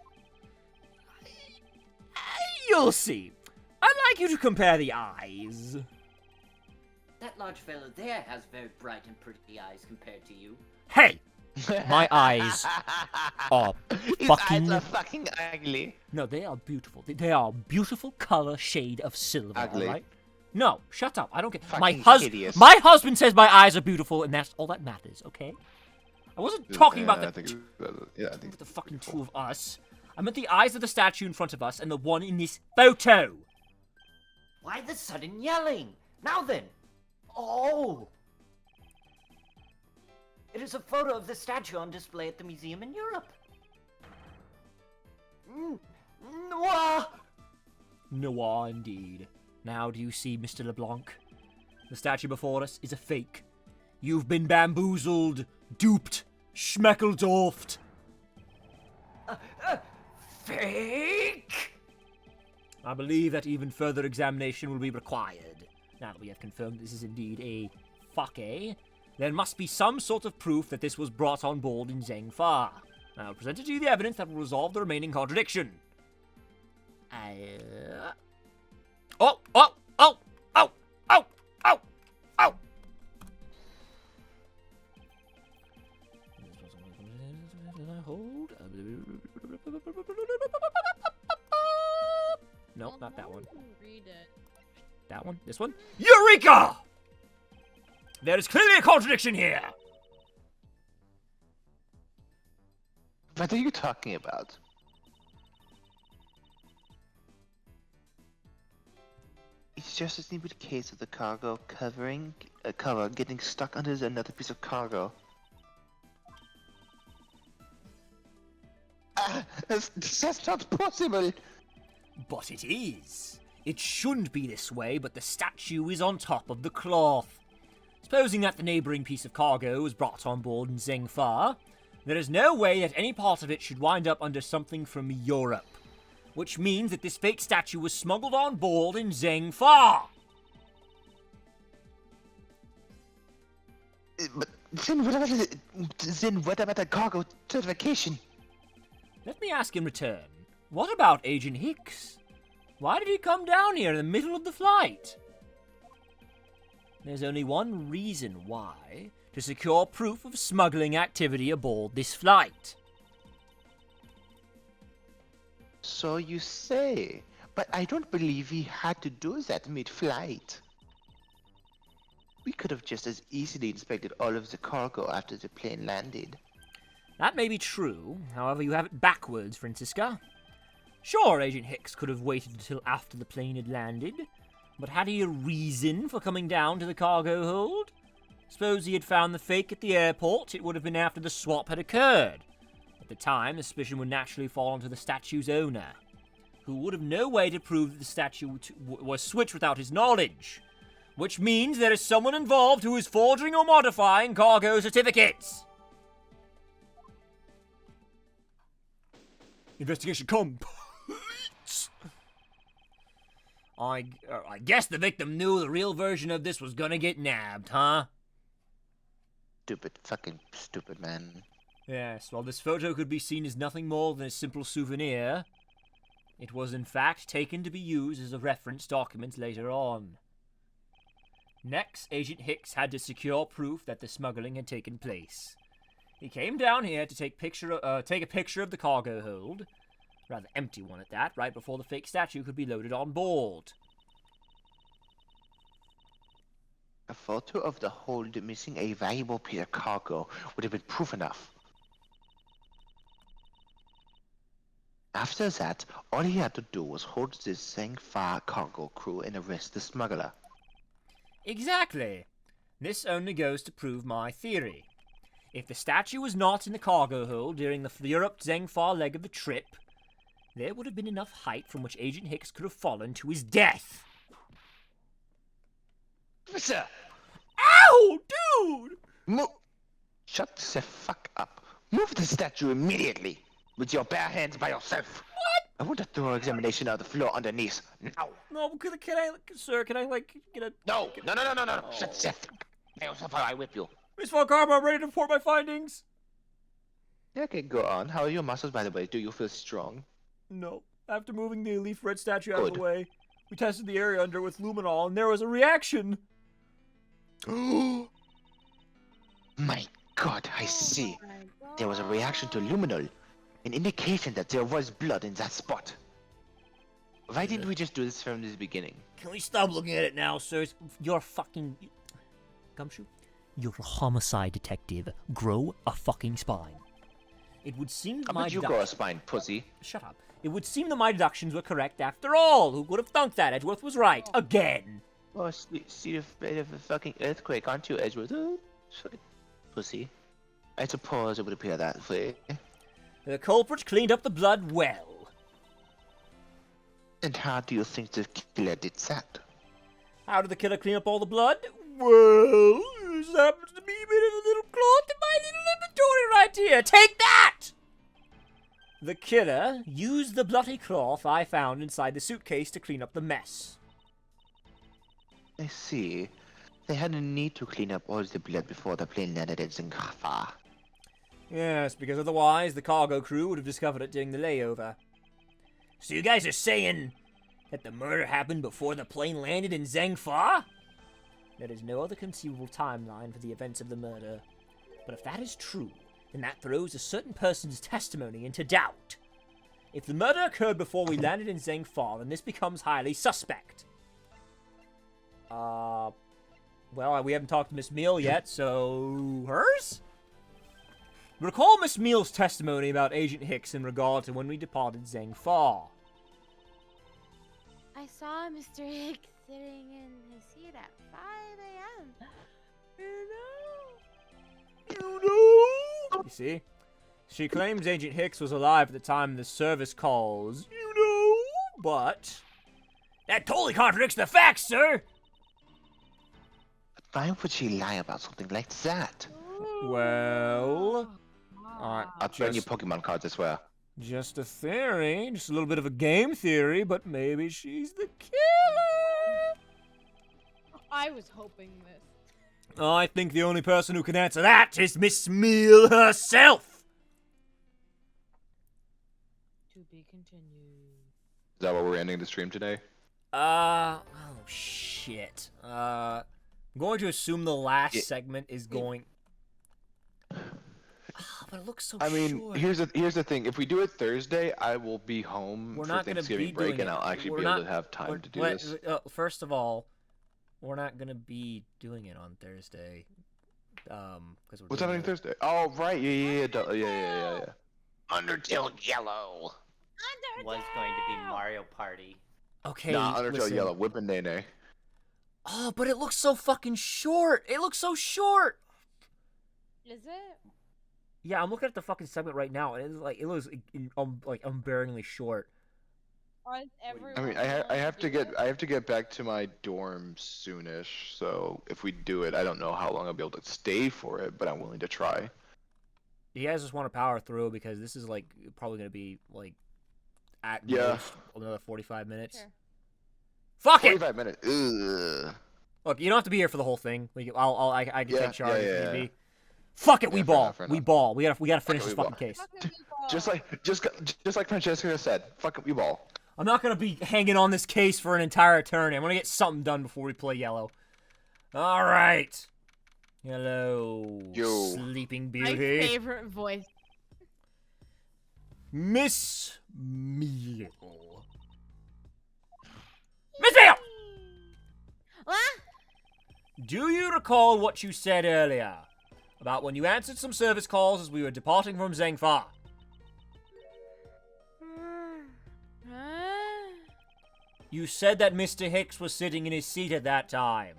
you'll see. I'd like you to compare the eyes. That large fellow there has very bright and pretty eyes compared to you. Hey! My eyes are His fucking... eyes are fucking ugly. No, they are beautiful. They are beautiful color shade of silver, Ugly. alright? No, shut up. I don't care. Fucking hideous. My husband says my eyes are beautiful, and that's all that matters, okay? I wasn't talking about I the, think I think the fucking two of us. I meant the eyes of the statue in front of us and the one in this photo. Why the sudden yelling? Now then! Oh! It is a photo of the statue on display at the museum in Europe. Noir! Noir indeed. Now do you see, Mr. LeBlanc? The statue before us is a fake. You've been bamboozled, duped, schmeckledorfed. Fake! I believe that even further examination will be required. Now that we have confirmed this is indeed a fake, there must be some sort of proof that this was brought on board in Zhengfa. I will present to you the evidence that will resolve the remaining contradiction. Oh! that one. This one. Eureka! There is clearly a contradiction here. What are you talking about? It's just a simple case of the cargo cover getting stuck under another piece of cargo. That's not possible! But it is. It shouldn't be this way, but the statue is on top of the cloth. Supposing that the neighbouring piece of cargo was brought on board in Zengfa, there is no way that any part of it should wind up under something from Europe. Which means that this fake statue was smuggled on board in Zengfa. But then what about the cargo certification? Let me ask in return, what about Agent Hicks? Why did he come down here in the middle of the flight? There's only one reason why: to secure proof of smuggling activity aboard this flight. So you say, but I don't believe he had to do that mid-flight. We could have just as easily inspected all of the cargo after the plane landed. That may be true, however you have it backwards, Francisca. Sure, Agent Hicks could have waited until after the plane had landed, but had he a reason for coming down to the cargo hold? Suppose he had found the fake at the airport, it would have been after the swap had occurred. At the time, the suspicion would naturally fall onto the statue's owner, who would have no way to prove that the statue was switched without his knowledge. Which means there is someone involved who is forging or modifying cargo certificates. Investigation complete. I guess the victim knew the real version of this was gonna get nabbed, huh? Fucking stupid, man. Yes, while this photo could be seen as nothing more than a simple souvenir, it was in fact taken to be used as a reference document later on. Next, Agent Hicks had to secure proof that the smuggling had taken place. He came down here to take a picture of the cargo hold, rather empty one at that, right before the fake statue could be loaded on board. A photo of the hold missing a valuable piece of cargo would have been proof enough. After that, all he had to do was hold the Zengfa cargo crew and arrest the smuggler. Exactly. This only goes to prove my theory. If the statue was not in the cargo hold during the Europe-Zengfa leg of the trip, there would have been enough height from which Agent Hicks could have fallen to his death. Sir! Ow, dude! Shut the fuck up. Move the statue immediately. With your bare hands by yourself. What? I want a thorough examination of the floor underneath. Now. No, can I, sir, can I, get a... No. Shut the fuck up. Yourself or I whip you. Miss Von Karma, I'm ready to report my findings. Okay, go on. How are your muscles, by the way? Do you feel strong? No. After moving the leaf red statue out of the Good. way, we tested the area under with luminol, and there was a reaction. My God, I see. There was a reaction to luminol. An indication that there was blood in that spot. Why didn't we just do this from the beginning? Can we stop looking at it now, sir? You're fucking... Gumshoe? You're a homicide detective. Grow a fucking spine. It would seem How my about you grow a spine, pussy? Shut up. It would seem that my deductions were correct after all. Who would have thunk that? Edgeworth was right. Again. Oh, see afraid of a fucking earthquake, aren't you, Edgeworth? Pussy. I suppose it would appear that way. The culprit cleaned up the blood well. And how do you think the killer did that? How did the killer clean up all the blood? Well, this happens to be a bit of a little cloth in my little inventory right here. Take that! The killer used the bloody cloth I found inside the suitcase to clean up the mess. I see. They had a need to clean up all the blood before the plane landed at Zengfa. Yes, because otherwise the cargo crew would have discovered it during the layover. So you guys are saying that the murder happened before the plane landed in Zengfa? There is no other conceivable timeline for the events of the murder. But if that is true, then that throws a certain person's testimony into doubt. If the murder occurred before we landed in Zengfa, then this becomes highly suspect. Well, we haven't talked to Miss Meal yet, so hers? Recall Miss Meal's testimony about Agent Hicks in regard to when we departed Zhang Fa. I saw Mr. Hicks sitting in his seat at 5 a.m. You see? She claims Agent Hicks was alive at the time of the service calls, but that totally contradicts the facts, sir! Why would she lie about something like that? Well, I'll burn your Pokemon cards, I swear. just a theory, just a little bit of a game theory, but maybe she's the killer. I was hoping this. I think the only person who can answer that is Miss Meal herself. To be continued. Is that why we're ending the stream today? Oh shit. I'm going to assume the last Yeah. segment is going. But it looks so I mean, short. here's the thing. If we do it Thursday, I will be home We're for not gonna Thanksgiving be break, doing and it. I'll actually We're be able not- to have time we're- to do let- this. First of all, we're not gonna be doing it on Thursday. Because we're What's doing happening it- Thursday? Oh, right. Yeah. Undertale Yellow. Was going to be Mario Party. Okay. Nah, Undertale listen. Yellow. Whip and Nene. Oh, but it looks so fucking short. It looks so short. Is it? Yeah, I'm looking at the fucking segment right now, and it looks like unbearingly short. Is everyone I mean, I have to get back to my dorm soonish. So if we do it, I don't know how long I'll be able to stay for it, but I'm willing to try. You guys just want to power through because this is like probably gonna be like at Yeah. most another 45 minutes. Sure. Fuck it. 45 minutes. Ugh. Look, you don't have to be here for the whole thing. I can Yeah, take charge if yeah. need be. Fuck it, we Yeah, fair ball. enough, fair We enough. ball. We gotta finish Okay, this we fucking ball. case. Fucking people. Just like Francesca said, fuck it, we ball. I'm not gonna be hanging on this case for an entire eternity. I'm gonna get something done before we play Yellow. All right. Hello, Yo. Sleeping My Beauty. favorite voice. Miss Meal. Miss Meal! What? Do you recall what you said earlier about when you answered some service calls as we were departing from Zhang Fa? Huh? You said that Mr. Hicks was sitting in his seat at that time.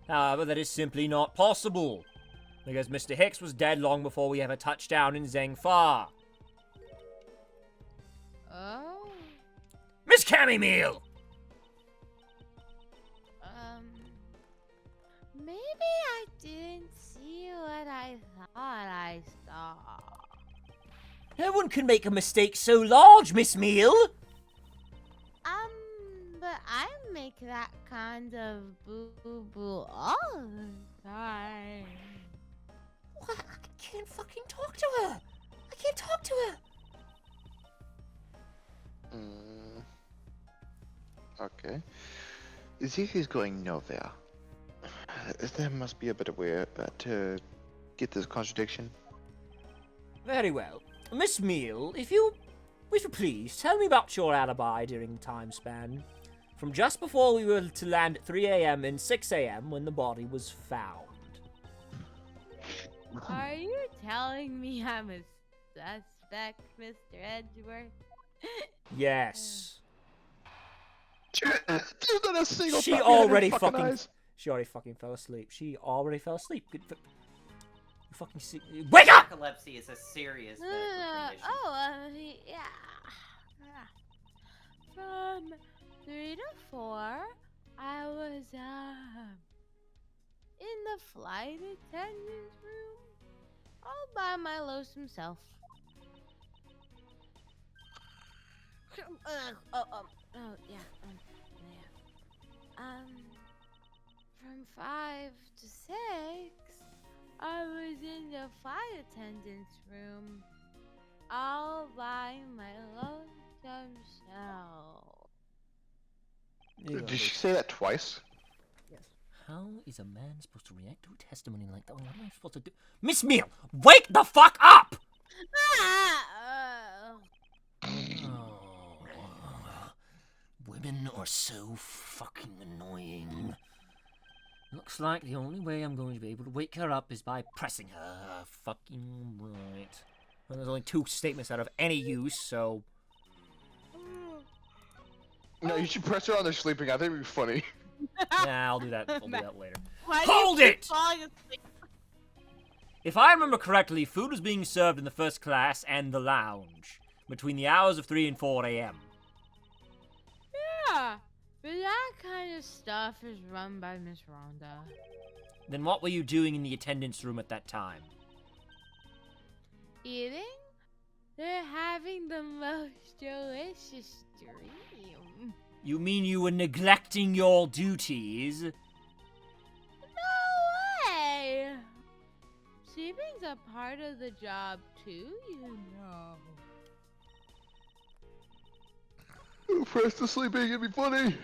However, that is simply not possible, because Mr. Hicks was dead long before we ever touched down in Zhang Fa. Oh. Miss Cammy Meal! Maybe I didn't see what I thought I saw. No one can make a mistake so large, Miss Meal! But I make that kind of boo-boo all the time. What? I can't fucking talk to her! I can't talk to her! Okay. This is going nowhere. There must be a better way to get this contradiction. Very well. Miss Meal, if you please, tell me about your alibi during the time span. From just before we were to land at 3 a.m. and 6 a.m. when the body was found. Are you telling me I'm a suspect, Mr. Edgeworth? Yes. There's not a single She fucking already fucking fucking... eyes. She already fucking fell asleep. She already fell asleep. You fucking see... Wake up! Narcolepsy is a serious medical condition. Yeah. From 3 to 4, I was, in the flight attendant's room, all by my lonesome self. From 5 to 6, I was in the flight attendant's room, all by my lonesome self. Did she say that twice? How is a man supposed to react to a testimony like that? What am I supposed to do? Miss Meal, wake the fuck up! Oh, women are so fucking annoying. Looks like the only way I'm going to be able to wake her up is by pressing her. Fucking right. Well, there's only 2 statements out of any use, so... No, you should press her on the sleeping. I think it'd be funny. Yeah, I'll do that. I'll do that later. Why do Hold you keep it! falling asleep? If I remember correctly, food was being served in the first class and the lounge between the hours of 3 and 4 a.m. Yeah, but that kind of stuff is run by Miss Rhonda. Then what were you doing in the attendance room at that time? Eating? They're having the most delicious dream. You mean you were neglecting your duties? No way! Sleeping's a part of the job too, you know. Press the sleeping. It'd be funny.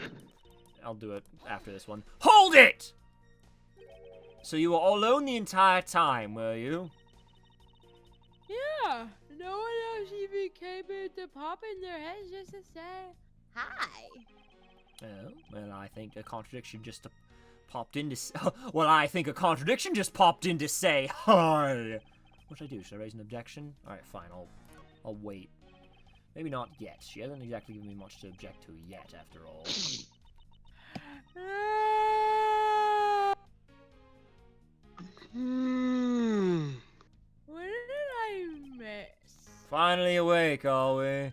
I'll do it after this one. Hold it! So you were alone the entire time, were you? Yeah, no one else even came in to pop in their heads just to say hi. Oh, well, I think a contradiction just popped in to well, I think a contradiction just popped in to say hi. What should I do? Should I raise an objection? Alright, fine, I'll wait. Maybe not yet. She hasn't exactly given me much to object to yet, after all. What did I miss? Finally awake, are we?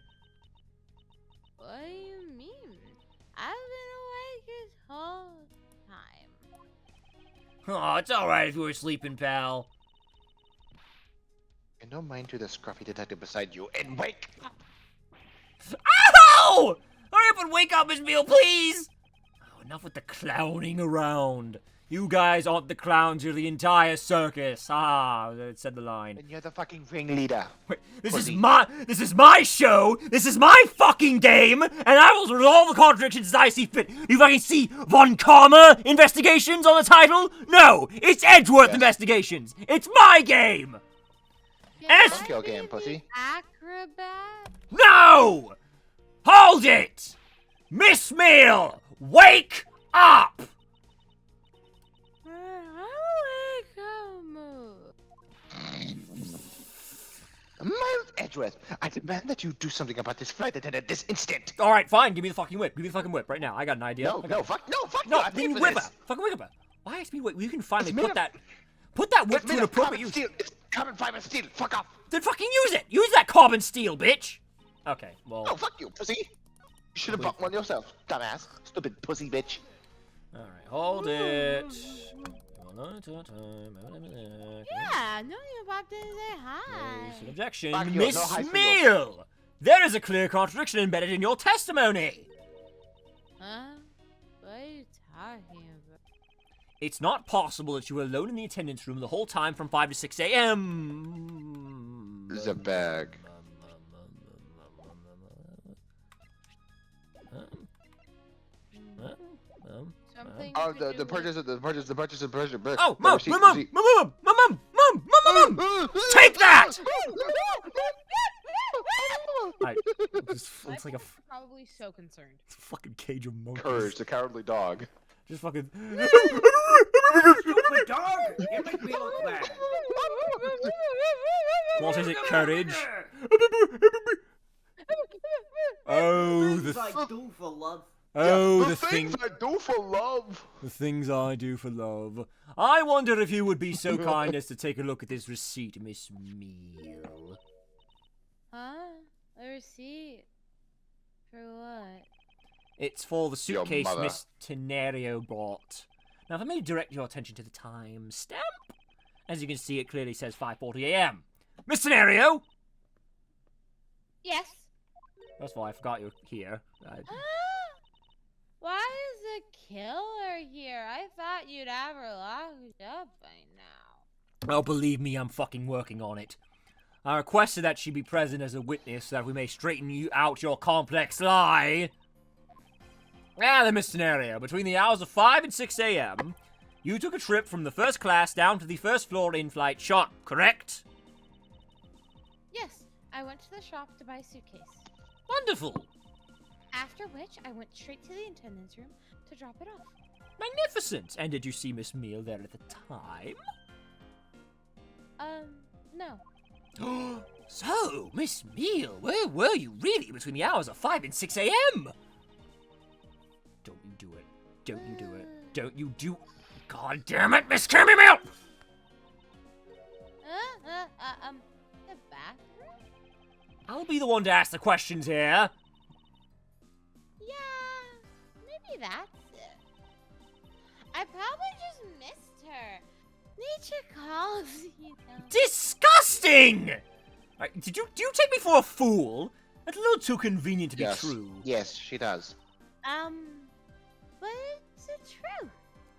What do you mean? I've been awake this whole time. Oh, it's alright if you were sleeping, pal. And don't mind to the scruffy detective beside you and wake up. Ow! Hurry up and wake up, Miss Meal, please! Oh, enough with the clowning around. You guys aren't the clowns, you're the entire circus. Ah, that said the line. And you're the fucking ringleader. Wait, this Pussy. is my show, this is my fucking game, and I will resolve the contradictions as I see fit. You fucking see Von Karma Investigations on the title? No, it's Edgeworth Yes. Investigations. It's my game. Can S- I Kill game, be the pussy. Acrobat? No! Hold it! Miss Meal, wake up! Miles Edgeworth, I demand that you do something about this flight attendant this instant. All right, fine. Give me the fucking whip. Give me the fucking whip right now. I got an idea. No, fuck No, you. I then paid for whip this. her. Fucking whip her. Why ask me whip? You can finally It's made put of- that whip It's to made an of appropriate carbon use. steel. It's carbon fiber steel. Fuck off. Then fucking use it. Use that carbon steel, bitch. Okay, well. No, fuck you, pussy. You should have bought one yourself, dumbass. Stupid pussy bitch. All right, hold it. Yeah, no, you popped in and say hi. Raise an objection, Fuck you, Miss no high for you. Meal. There is a clear contradiction embedded in your testimony. Huh? What are you talking about? It's not possible that you were alone in the attendance room the whole time from 5 to 6 a.m. This is a bag. Something Oh, to do the purchase of the purchase. Oh, Mom! Mom! Take that! Alright, it's like a probably so concerned. fucking cage of monkeys. Courage, the cowardly dog. Just fucking. Stupid dog! You make me look bad. What is it, courage? Oh, Things the I do for love. the things I do for love. The things I do for love. I wonder if you would be so kind as to take a look at this receipt, Miss Meal. Huh? A receipt? For what? It's for the Your suitcase mother. Miss Tenario bought. Now, if I may direct your attention to the time stamp. As you can see, it clearly says 5:40 a.m. Miss Tenario! Yes. First of all, I forgot you're here. Why is the killer here? I thought you'd have her locked up by now. Oh, believe me, I'm fucking working on it. I requested that she be present as a witness so that we may straighten you out your complex lie. Now then, Miss Tenario, between the hours of 5 and 6 a.m., you took a trip from the first class down to the first floor in-flight shop, correct? Yes, I went to the shop to buy a suitcase. Wonderful. After which, I went straight to the attendance room to drop it off. Magnificent! And did you see Miss Meal there at the time? No. So, Miss Meal, where were you really between the hours of 5 and 6 a.m.? Don't you do it. Don't you do it. Don't you do... God damn it, Miss Cammy Meal! The bathroom? I'll be the one to ask the questions here. Yeah, maybe that's it. I probably just missed her. Nature calls, you know. Disgusting! Alright, do you take me for a fool? That's a little too convenient to be Yes. true. Yes, she does. But it's the truth.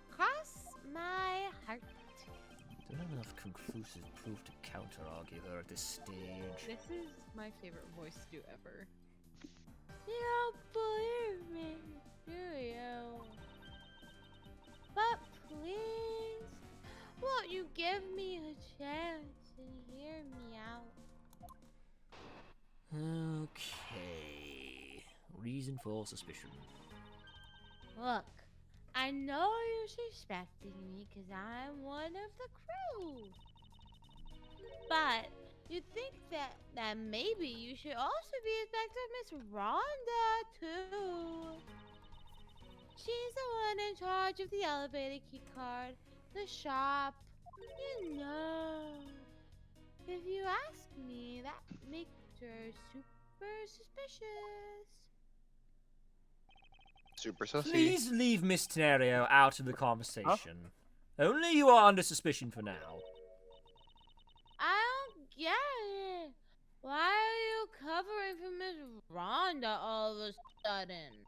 Cross my heart. I don't have enough conclusive proof to counter-argue her at this stage. This is my favorite voice to do ever. You don't believe me, do you? But please, won't you give me a chance and hear me out? Okay. Reason for suspicion. Look, I know you're suspecting me because I'm one of the crew. But you'd think that maybe you should also be suspecting Miss Rhonda, too. She's the one in charge of the elevator key card, the shop, you know. If you ask me, that makes her super suspicious. Super sussy. Please leave Miss Tenario out of the conversation. Only you are under suspicion for now. I don't get it. Why are you covering for Miss Rhonda all of a sudden?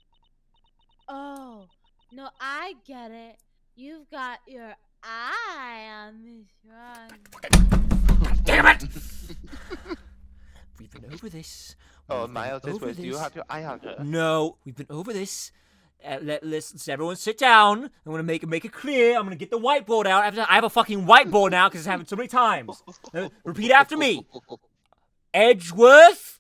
Oh, no, I get it. You've got your eye on Miss Rhonda. Damn it! We've been over this. Oh, We've been Miles, this over was. Do you have your eye on her? No, we've been over this. Let's everyone sit down. I'm gonna make it clear. I'm gonna get the whiteboard out. I have a fucking whiteboard now because it's happened so many times. Repeat after me. Edgeworth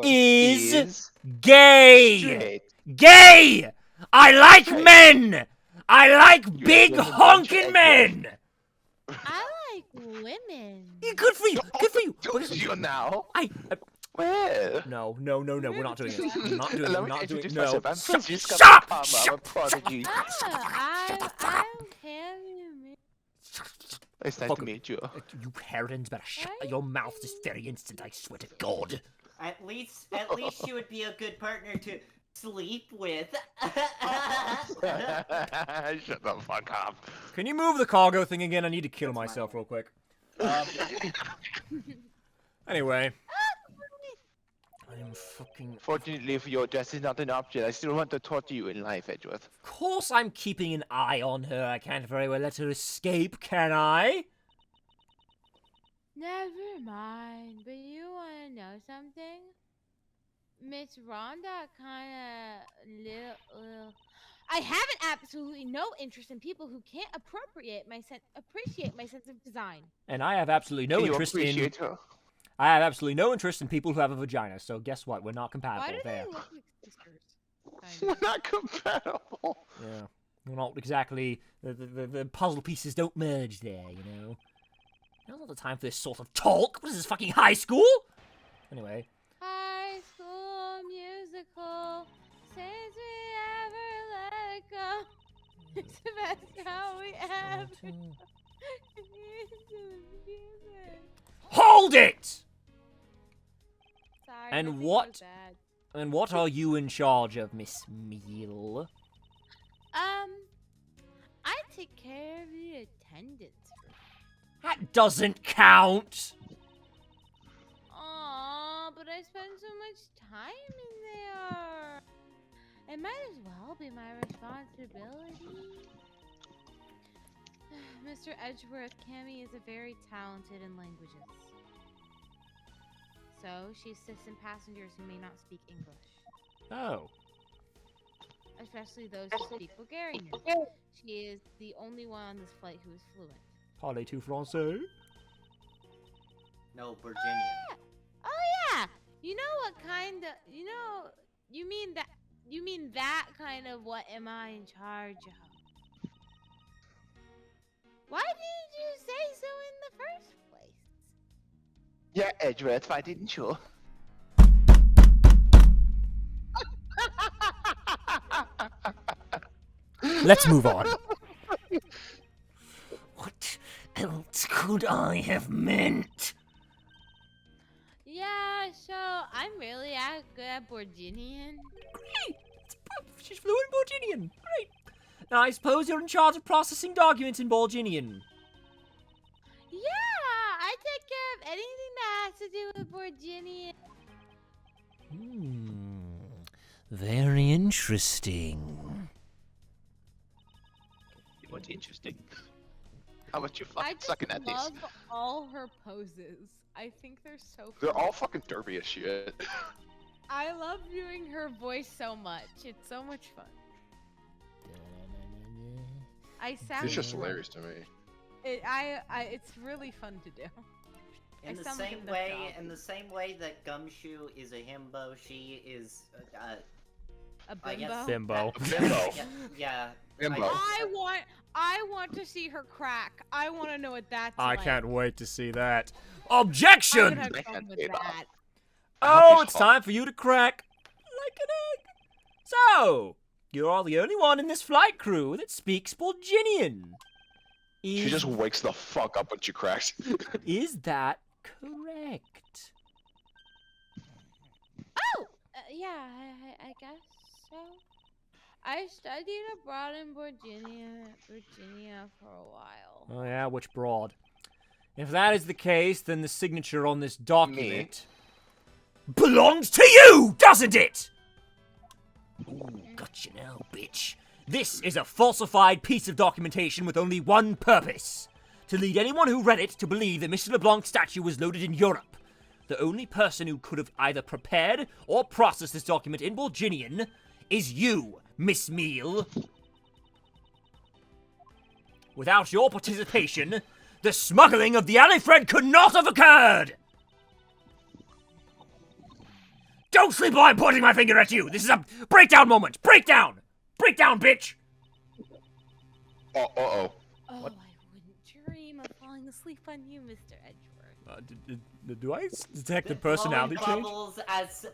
is gay. Straight. Gay. I like men. I like big You're a honking Edgeworth. men. I like women. Yeah, good for you. Good for you. Do you now? I Where? no. We're not doing it. We're not doing it. Let We're me not doing it. introduce No. myself. I'm Francisca Shut up! Palmer. I'm a prodigy. I don't care if you mean. It's nice Fuck to meet you. You Herodins better shut your mouth this very instant, I swear to God. At least she would be a good partner to sleep with. Shut the fuck up. Can you move the cargo thing again? I need to kill myself real quick. Anyway. I'm fucking... Fortunately for your dress is not an option. I still want to torture you in life, Edgeworth. Of course I'm keeping an eye on her. I can't very well let her escape, can I? Never mind. But you want to know something? Miss Rhonda kind of little. I have absolutely no interest in people who can't appreciate my sense of design. And I have absolutely no Can you interest in... appreciate her? I have absolutely no interest in people who have a vagina, so guess what? We're not compatible Why do there. they look like sisters? We're not compatible. Yeah. We're not exactly... The puzzle pieces don't merge there, you know? Now's not the time for this sort of talk. What is this, fucking high school? Anyway. High School Musical. Since we ever let it go. It's the best how we ever. Hold it! Sorry, And my thing what- was bad. And what are you in charge of, Miss Meal? I take care of the attendance. That doesn't count! Aw, but I spend so much time in there. It might as well be my responsibility. Mr. Edgeworth, Cammy is a very talented in languages. So, she assists in passengers who may not speak English. Oh. Especially those who speak Bulgarian. She is the only one on this flight who is fluent. Parlez-vous français? No, Virginia. Oh yeah! You know what kind of... You mean that kind of what am I in charge of? Why didn't you say so in the first place? Yeah, Edgeworth, why didn't you? Let's move on. What else could I have meant? Yeah, so I'm really good at Borginian. Great! She's fluent in Borginian. Great. Now, I suppose you're in charge of processing documents in Borginian. Yeah, I take care of anything that has to do with Borginian. Very interesting. What's interesting? How about you I fucking sucking at just this? love all her poses. I think they're so They're funny. all fucking derpy as shit. I love doing her voice so much. It's so much fun. I sound It's just like- hilarious to me. It's really fun to do. I In the sound like same a way, dog. in the same way that Gumshoe is a himbo, she is A I guess- bimbo. Bimbo. Bimbo. yeah. Bimbo. I want to see her crack. I want to know what that's I like. can't wait to see that. I'm Objection! gonna have They fun can't with say that. that. Oh, Happy it's spot. time for you to crack like an egg. So, you're the only one in this flight crew that speaks Borginian. She just wakes the fuck up when she cracks. Is that correct? Oh, yeah, I guess so. I studied abroad in Virginia for a while. Oh yeah, which broad? If that is the case, then the signature on this document belongs to you, doesn't it? Ooh, gotcha now, bitch. This is a falsified piece of documentation with only one purpose: to lead anyone who read it to believe that Mr. LeBlanc's statue was loaded in Europe. The only person who could have either prepared or processed this document in Borginian is you, Miss Meal. Without your participation, the smuggling of the Alifred could not have occurred! Don't sleep while I'm pointing my finger at you! This is a breakdown moment! Breakdown! Breakdown, bitch! Uh-oh. Oh, I wouldn't dream of falling asleep on you, Mr. Edgeworth. Do I detect a Blowing personality change? bubbles as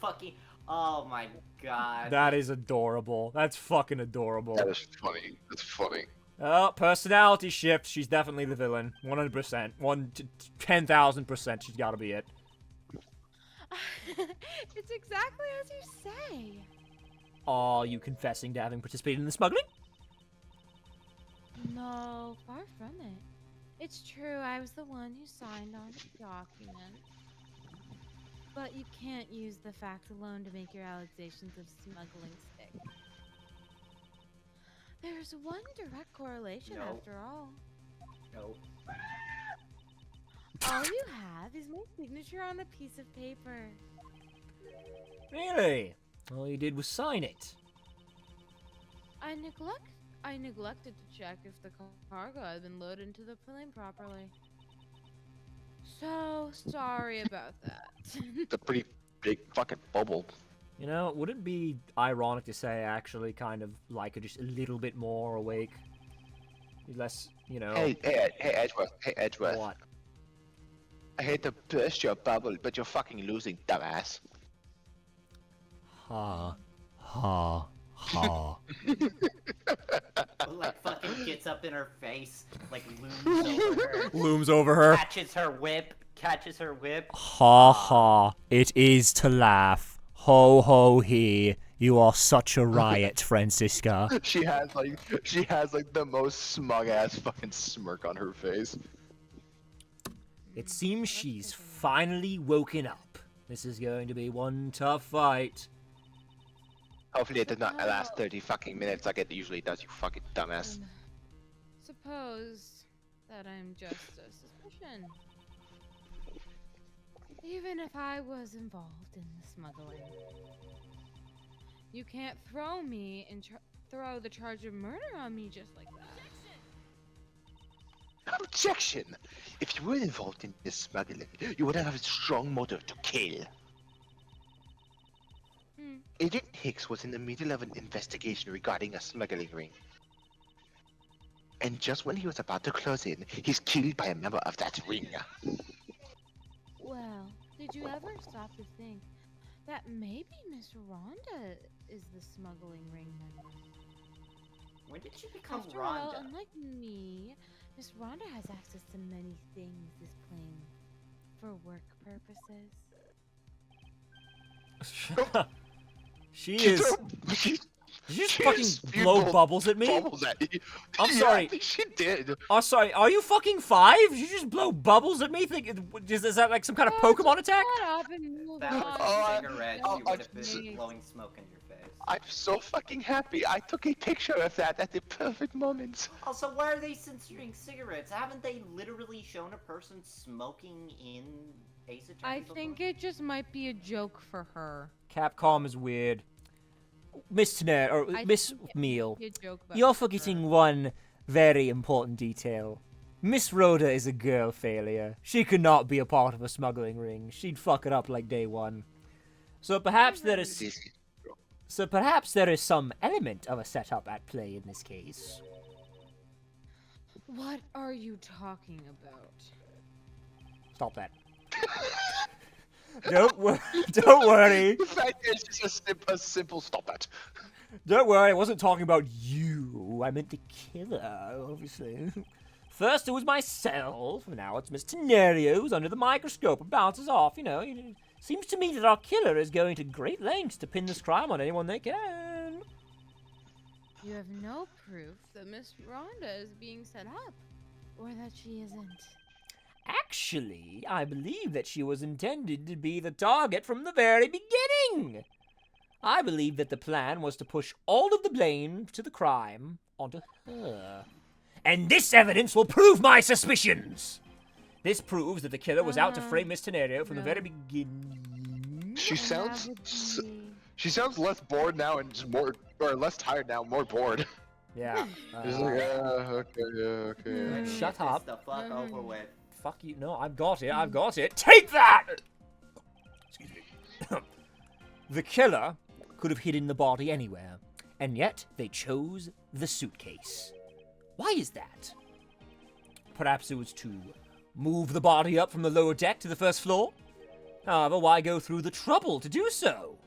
fucking. Oh my god. That is adorable. That's fucking adorable. That is funny. That's funny. Oh, personality shift. She's definitely the villain. 100%. 10,000% she's gotta be it. It's exactly as you say. Are you confessing to having participated in the smuggling? No, far from it. It's true, I was the one who signed on the document. But you can't use the fact alone to make your allegations of smuggling stick. There's one direct correlation No. after all. No. All you have is my signature on a piece of paper. Really? All you did was sign it. I neglected to check if the cargo had been loaded into the plane properly. So sorry about that. It's a pretty big fucking bubble. You know, would it be ironic to say I actually kind of like her just a little bit more awake? Less, you know. Hey, Edgeworth. Hey, Edgeworth. What? I hate to burst your bubble, but you're fucking losing, dumbass. Ha. Ha. Ha. Like fucking gets up in her face, like looms over her, Looms over her. catches her whip. Ha ha. It is to laugh. Ho ho he. You are such a riot, Francisca. She has like the most smug ass fucking smirk on her face. It seems she's finally woken up. This is going to be one tough fight. Hopefully it does not last 30 fucking minutes like it usually does, you fucking dumbass. Suppose that I'm just a suspicion. Even if I was involved in the smuggling. You can't throw me and throw the charge of murder on me just like that. Objection! If you were involved in this smuggling, you would have a strong motive to kill. Agent Hicks was in the middle of an investigation regarding a smuggling ring. And just when he was about to close in, he's killed by a member of that ring. Well, did you ever stop to think that maybe Miss Rhonda is the smuggling ring member? When did she become After all, Rhonda? unlike me, Miss Rhonda has access to many things this plane for work purposes. She is. Did you just fucking blow bubbles at me? Bubbles at you. I'm Yeah, sorry. I think she did. Oh, sorry. Are you fucking 5? Did you just blow bubbles at me? Is that like some kind of Pokemon attack? Shut up and move That on. was Oh, cigarettes. oh, You would have please. been blowing smoke in your face. I'm so fucking happy. I took a picture of that at the perfect moment. Also, why are they censoring cigarettes? Haven't they literally shown a person smoking in Ace Attorney I before? think it just might be a joke for her. Capcom is weird. Miss Tner, or I Miss think it Meal, might be a joke about you're her. forgetting one very important detail. Miss Rhoda is a girl failure. She could not be a part of a smuggling ring. She'd fuck it up like day one. So perhaps there is some element of a setup at play in this case. What are you talking about? Stop that. Don't worry. The fact is just a simple stop it. Don't worry, I wasn't talking about you. I meant the killer, obviously. First it was myself, now it's Miss Tenerio who's under the microscope and bounces off, you know. It seems to me that our killer is going to great lengths to pin this crime on anyone they can. You have no proof that Miss Rhonda is being set up, or that she isn't. Actually, I believe that she was intended to be the target from the very beginning. I believe that the plan was to push all of the blame to the crime onto her. And this evidence will prove my suspicions. This proves that the killer was out to frame Miss Tenerio from the very beginning. She sounds That would be- she sounds less bored now and just more, or less tired now, more bored. Yeah. She's like, okay, yeah, okay. Let me Shut get up. This the fuck over with. Fuck you. No, I've got it. Take that! Excuse me. The killer could have hidden the body anywhere, and yet they chose the suitcase. Why is that? Perhaps it was to move the body up from the lower deck to the first floor? However, why go through the trouble to do so?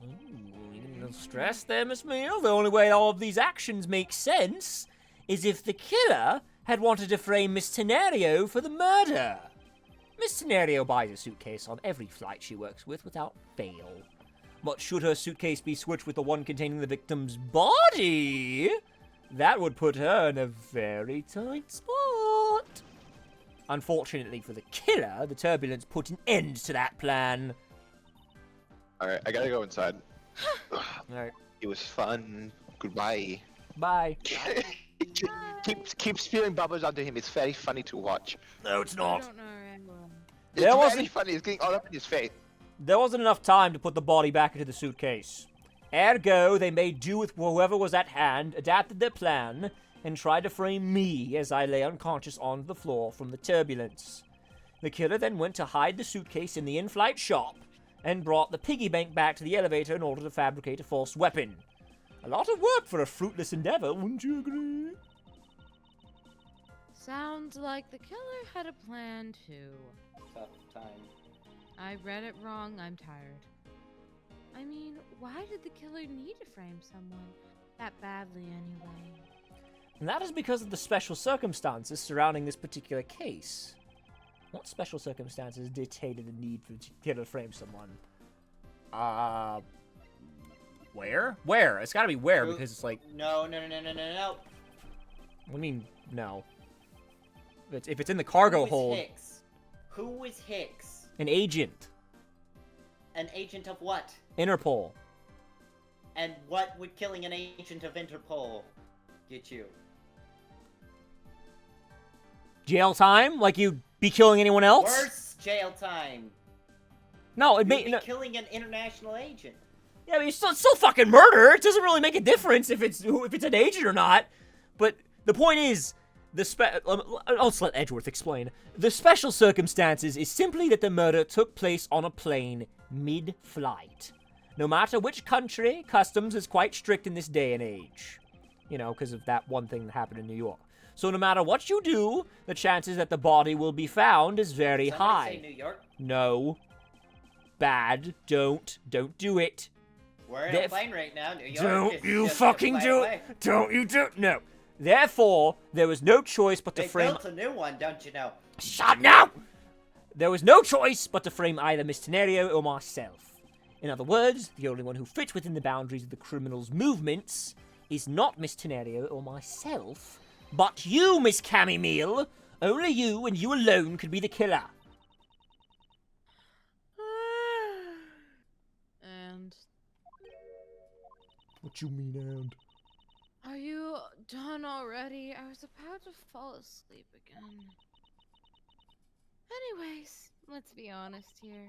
Ooh, no stress there, Miss Meal. The only way all of these actions make sense is if the killer had wanted to frame Miss Tenerio for the murder. Miss Tenerio buys a suitcase on every flight she works with without fail. But should her suitcase be switched with the one containing the victim's body, that would put her in a very tight spot. Unfortunately for the killer, the turbulence put an end to that plan. Alright, I gotta go inside. Alright, It was fun. Goodbye. bye. keep spewing bubbles onto him. It's very funny to watch. No, it's I not. don't know. Randall. It's There very wasn't- funny. It's getting all up in his face. There wasn't enough time to put the body back into the suitcase. Ergo, they made do with whoever was at hand, adapted their plan, and tried to frame me as I lay unconscious on the floor from the turbulence. The killer then went to hide the suitcase in the in-flight shop, and brought the piggy bank back to the elevator in order to fabricate a false weapon. A lot of work for a fruitless endeavor, wouldn't you agree? Sounds like the killer had a plan too. Tough time. I read it wrong. I'm tired. I mean, why did the killer need to frame someone that badly anyway? And that is because of the special circumstances surrounding this particular case. What special circumstances dictated the need for the killer to frame someone? Where? Where? It's gotta be where, Who- because it's like, No. what do you mean, no? If it's in the cargo Who is hold, Hicks? Who is Hicks? an agent, An agent of what? Interpol. And what would killing an agent of Interpol get you? Jail time? Like you'd be killing anyone else? Worse jail time. No, it You'd may. be No, killing an international agent. yeah, I mean, it's still fucking murder. It doesn't really make a difference if it's an agent or not. But the point is, I'll just let Edgeworth explain. The special circumstances is simply that the murder took place on a plane mid-flight. No matter which country, customs is quite strict in this day and age. You know, because of that one thing that happened in New York. So no matter what you do, the chances that the body will be found is very Somebody high. say New York? No. Bad. Don't do it. We're in a plane right now. New York Don't is you just a fucking flight do away. it. Don't you do it. No. Therefore, there was no choice but to They frame... built a new one, don't you know? Shut now! There was no choice but to frame either Miss Tenario or myself. In other words, the only one who fits within the boundaries of the criminal's movements is not Miss Tenario or myself, but you, Miss Camomile. Only you and you alone could be the killer. And What you mean, and? are you done already? I was about to fall asleep again. Anyways, let's be honest here.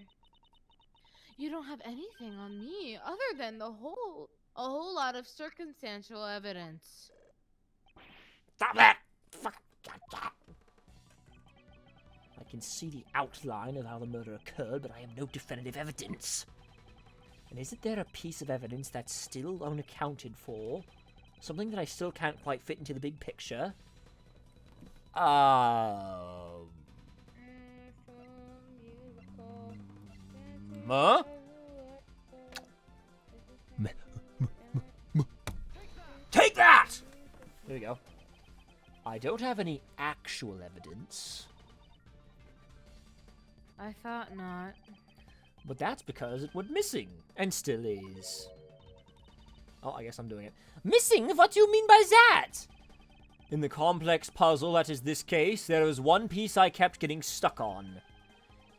You don't have anything on me other than a whole lot of circumstantial evidence. Stop that! Fuck. I can see the outline of how the murder occurred, but I have no definitive evidence. And isn't there a piece of evidence that's still unaccounted for? Something that I still can't quite fit into the big picture? Huh? Take that! There we go. I don't have any actual evidence, I thought not. but that's because it went missing, and still is. Oh, I guess I'm doing it. Missing? What do you mean by that? In the complex puzzle that is this case, there is one piece I kept getting stuck on.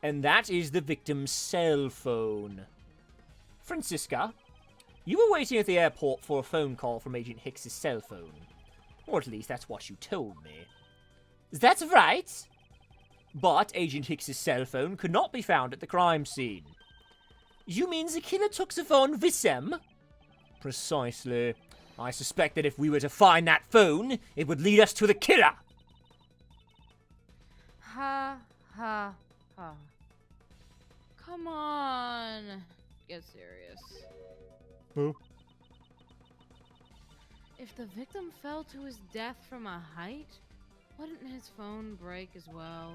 And that is the victim's cell phone. Francisca, you were waiting at the airport for a phone call from Agent Hicks' cell phone. Or at least that's what you told me. That's right. But Agent Hicks' cell phone could not be found at the crime scene. You mean the killer took the phone with him? Precisely. I suspect that if we were to find that phone, it would lead us to the killer. Ha ha ha. Come on. Get serious. Huh? If the victim fell to his death from a height, wouldn't his phone break as well?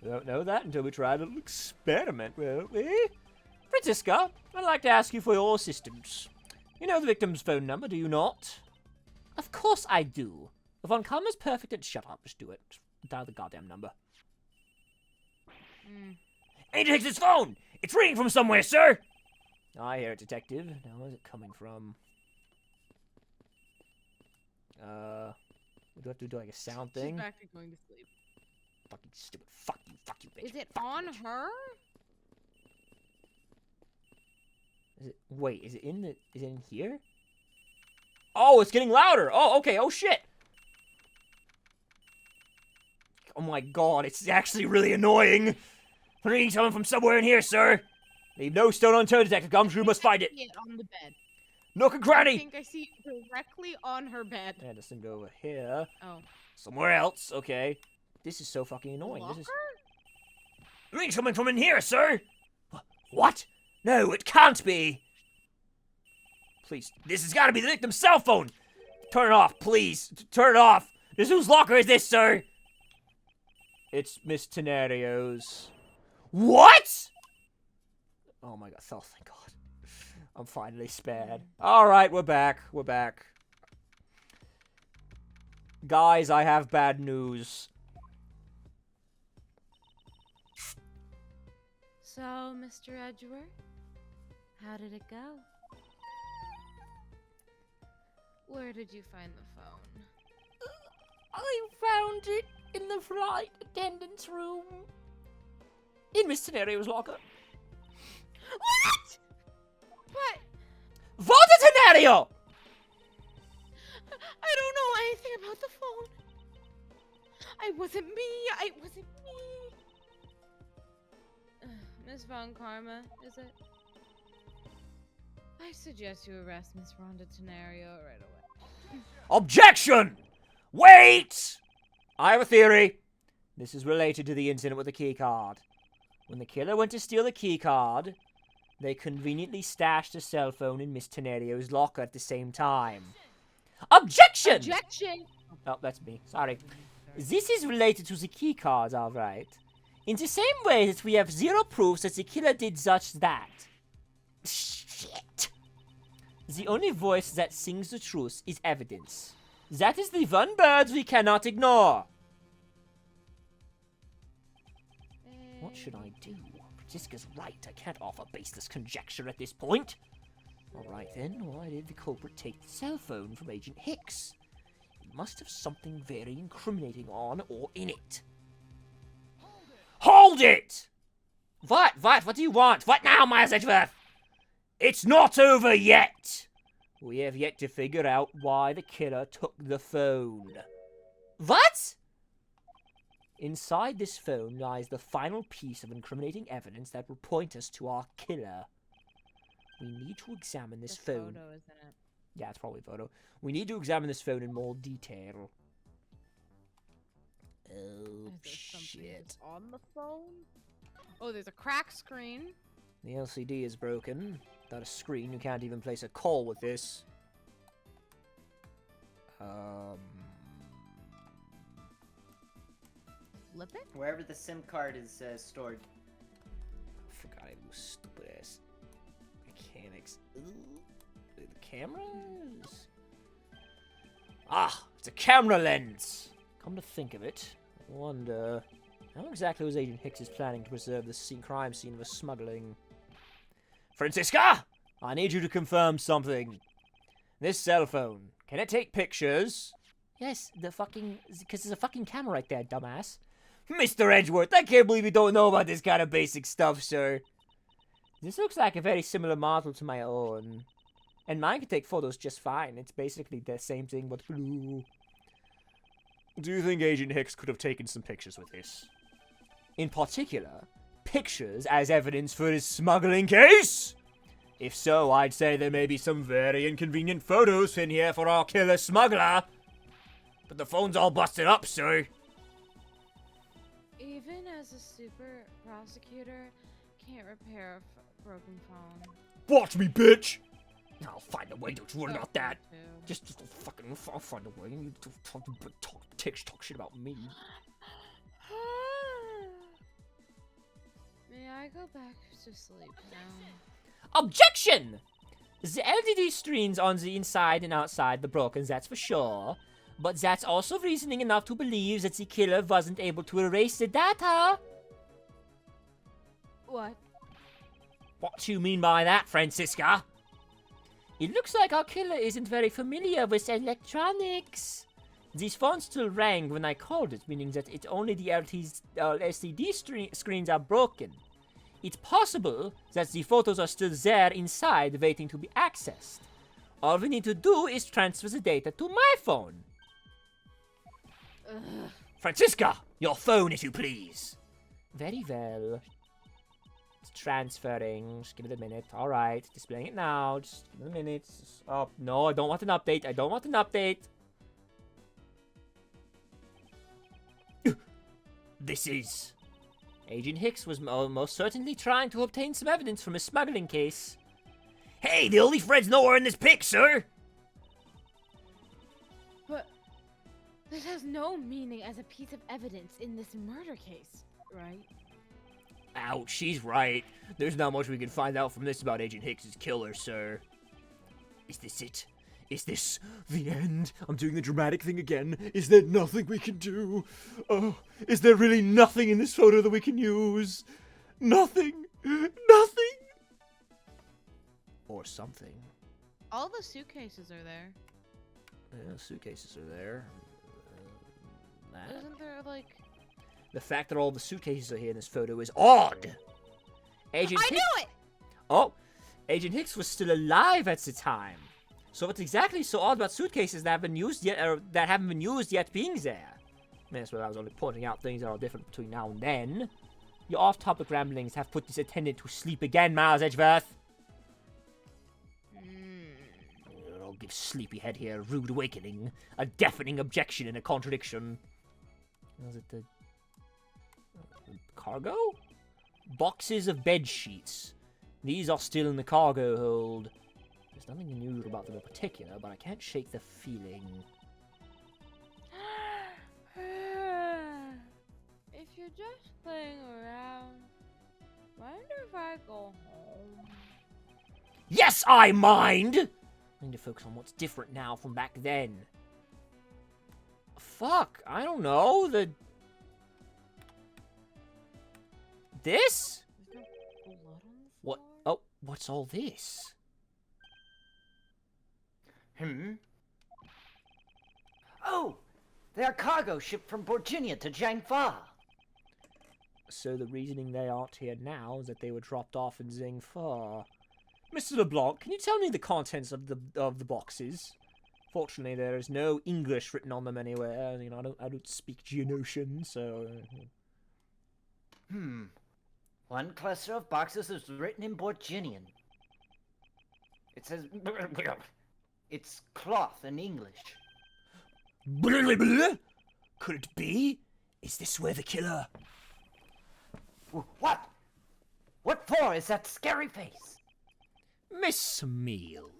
We don't know that until we try a little experiment, won't we? Francisca, I'd like to ask you for your assistance. You know the victim's phone number, do you not? Of course I do. If one is perfect at shut up, just do it. Dial the goddamn number. Agent Hicks' phone! It's ringing from somewhere, sir! I hear it, detective. Now, where's it coming from? We do have to do like a sound thing? She's back to going to sleep. Fucking stupid. Fuck you, bitch. Is it Fuck you, on bitch. her? Wait, is it in here? Oh, it's getting louder! Oh, okay, oh shit! Oh my god, it's actually really annoying! I'm ringing someone from somewhere in here, sir! Leave no stone unturned, Detective Gumshoe must find it! I see it on the bed. Nook and I cranny! think I see it directly on her bed. And this thing go over here. Oh. Somewhere else, okay. This is so fucking annoying. Locker? This is... Ring someone from in here, sir! What? No, it can't be! Please, this has got to be the victim's cell phone! Turn it off, please! Turn it off! Whose locker is this, sir? It's Miss Tenario's. What?! Oh my god, oh thank god. I'm finally spared. Alright, we're back. We're back. Guys, I have bad news. So, Mr. Edgeworth, how did it go? Where did you find the phone? I found it in the flight attendant's room. In Miss Tenario's locker. What? But Volta Tenario! I don't know anything about the phone. It wasn't me. It wasn't me. Miss Von Karma, is it? I suggest you arrest Miss Rhonda Tenario right away. Objection! Wait! I have a theory. This is related to the incident with the key card. When the killer went to steal the key card, they conveniently stashed a cell phone in Miss Tenario's locker at the same time. Objection! Objection! Oh, that's me. Sorry. This is related to the key cards, alright. In the same way that we have zero proofs that the killer did such that. Shit. The only voice that sings the truth is evidence. That is the one bird we cannot ignore. What should I do? Francisca's right. I can't offer baseless conjecture at this point. Alright then, why did the culprit take the cell phone from Agent Hicks? It must have something very incriminating on or in it. Hold it! What? What do you want? What now, Miles Edgeworth? It's not over yet! We have yet to figure out why the killer took the phone. What? Inside this phone lies the final piece of incriminating evidence that will point us to our killer. We need to examine this phone. Photo, isn't it? Yeah, it's probably a photo. We need to examine this phone in more detail. Oh, Is there something shit. on the phone? Oh, there's a cracked screen. The LCD is broken. Without a screen, you can't even place a call with this. Flip it? Wherever the SIM card is stored. I forgot I was stupid ass mechanics. Ooh, the cameras? Ah, it's a camera lens! Come to think of it, I wonder... How exactly was Agent Hicks planning to preserve the crime scene of a smuggling? Francisca! I need you to confirm something. This cell phone, can it take pictures? Yes, because there's a fucking camera right there, dumbass. Mr. Edgeworth, I can't believe you don't know about this kind of basic stuff, sir. This looks like a very similar model to my own. And mine can take photos just fine. It's basically the same thing, but blue. Do you think Agent Hicks could have taken some pictures with this? In particular, pictures as evidence for his smuggling case? If so, I'd say there may be some very inconvenient photos in here for our killer smuggler. But the phone's all busted up, sir. Even as a super prosecutor, can't repair a broken phone. Watch me, bitch! I'll find a way, don't you worry about that. Too. Just fucking, I'll find a way. You talk shit about me. May I go back to sleep now? Objection! The LDD screens on the inside and outside the broken, that's for sure. But that's also reasoning enough to believe that the killer wasn't able to erase the data. What? What do you mean by that, Francisca? It looks like our killer isn't very familiar with electronics. These phones still rang when I called it, meaning that it's only the LCD screens are broken. It's possible that the photos are still there inside, waiting to be accessed. All we need to do is transfer the data to my phone. Ugh. Francisca, your phone, if you please. Very well. It's transferring. Just give it a minute. All right, displaying it now. Just give it a minute. Oh, no, I don't want an update. I don't want an update. This is... Agent Hicks was most certainly trying to obtain some evidence from his smuggling case. Hey, the only Fred's nowhere in this pic, sir! But this has no meaning as a piece of evidence in this murder case, right? Ouch, she's right. There's not much we can find out from this about Agent Hicks' killer, sir. Is this it? Is this the end? I'm doing the dramatic thing again. Is there nothing we can do? Oh, is there really nothing in this photo that we can use? Nothing! Nothing! Or something. All the suitcases are there. Yeah, suitcases are there. Isn't there, like... The fact that all the suitcases are here in this photo is odd! Agent I Hicks... knew it! Oh! Agent Hicks was still alive at the time. So what's exactly so odd about suitcases that haven't been used yet, or that haven't been used yet being there? I mean, that's what I was only pointing out things that are different between now and then. Your off-topic ramblings have put this attendant to sleep again, Miles Edgeworth. I'll give Sleepyhead here a rude awakening, a deafening objection and a contradiction. Was it the cargo? Boxes of bed sheets. These are still in the cargo hold. There's nothing unusual about them in particular, but I can't shake the feeling. If you're just playing around, wonder if I go home. Yes, I mind! I need to focus on what's different now from back then. Fuck, I don't know, This? There's no blood on the What? floor? Oh, what's all this? Oh, they're cargo shipped from Virginia to Jiangfa. So the reasoning they aren't here now is that they were dropped off in Zingfa. Mr. LeBlanc, can you tell me the contents of the boxes? Fortunately, there is no English written on them anywhere. You know, I don't speak Geonosian, so. One cluster of boxes is written in Borginian. It says... It's cloth in English. Could it be? Is this where the killer? What? What for is that scary face? Miss Meal.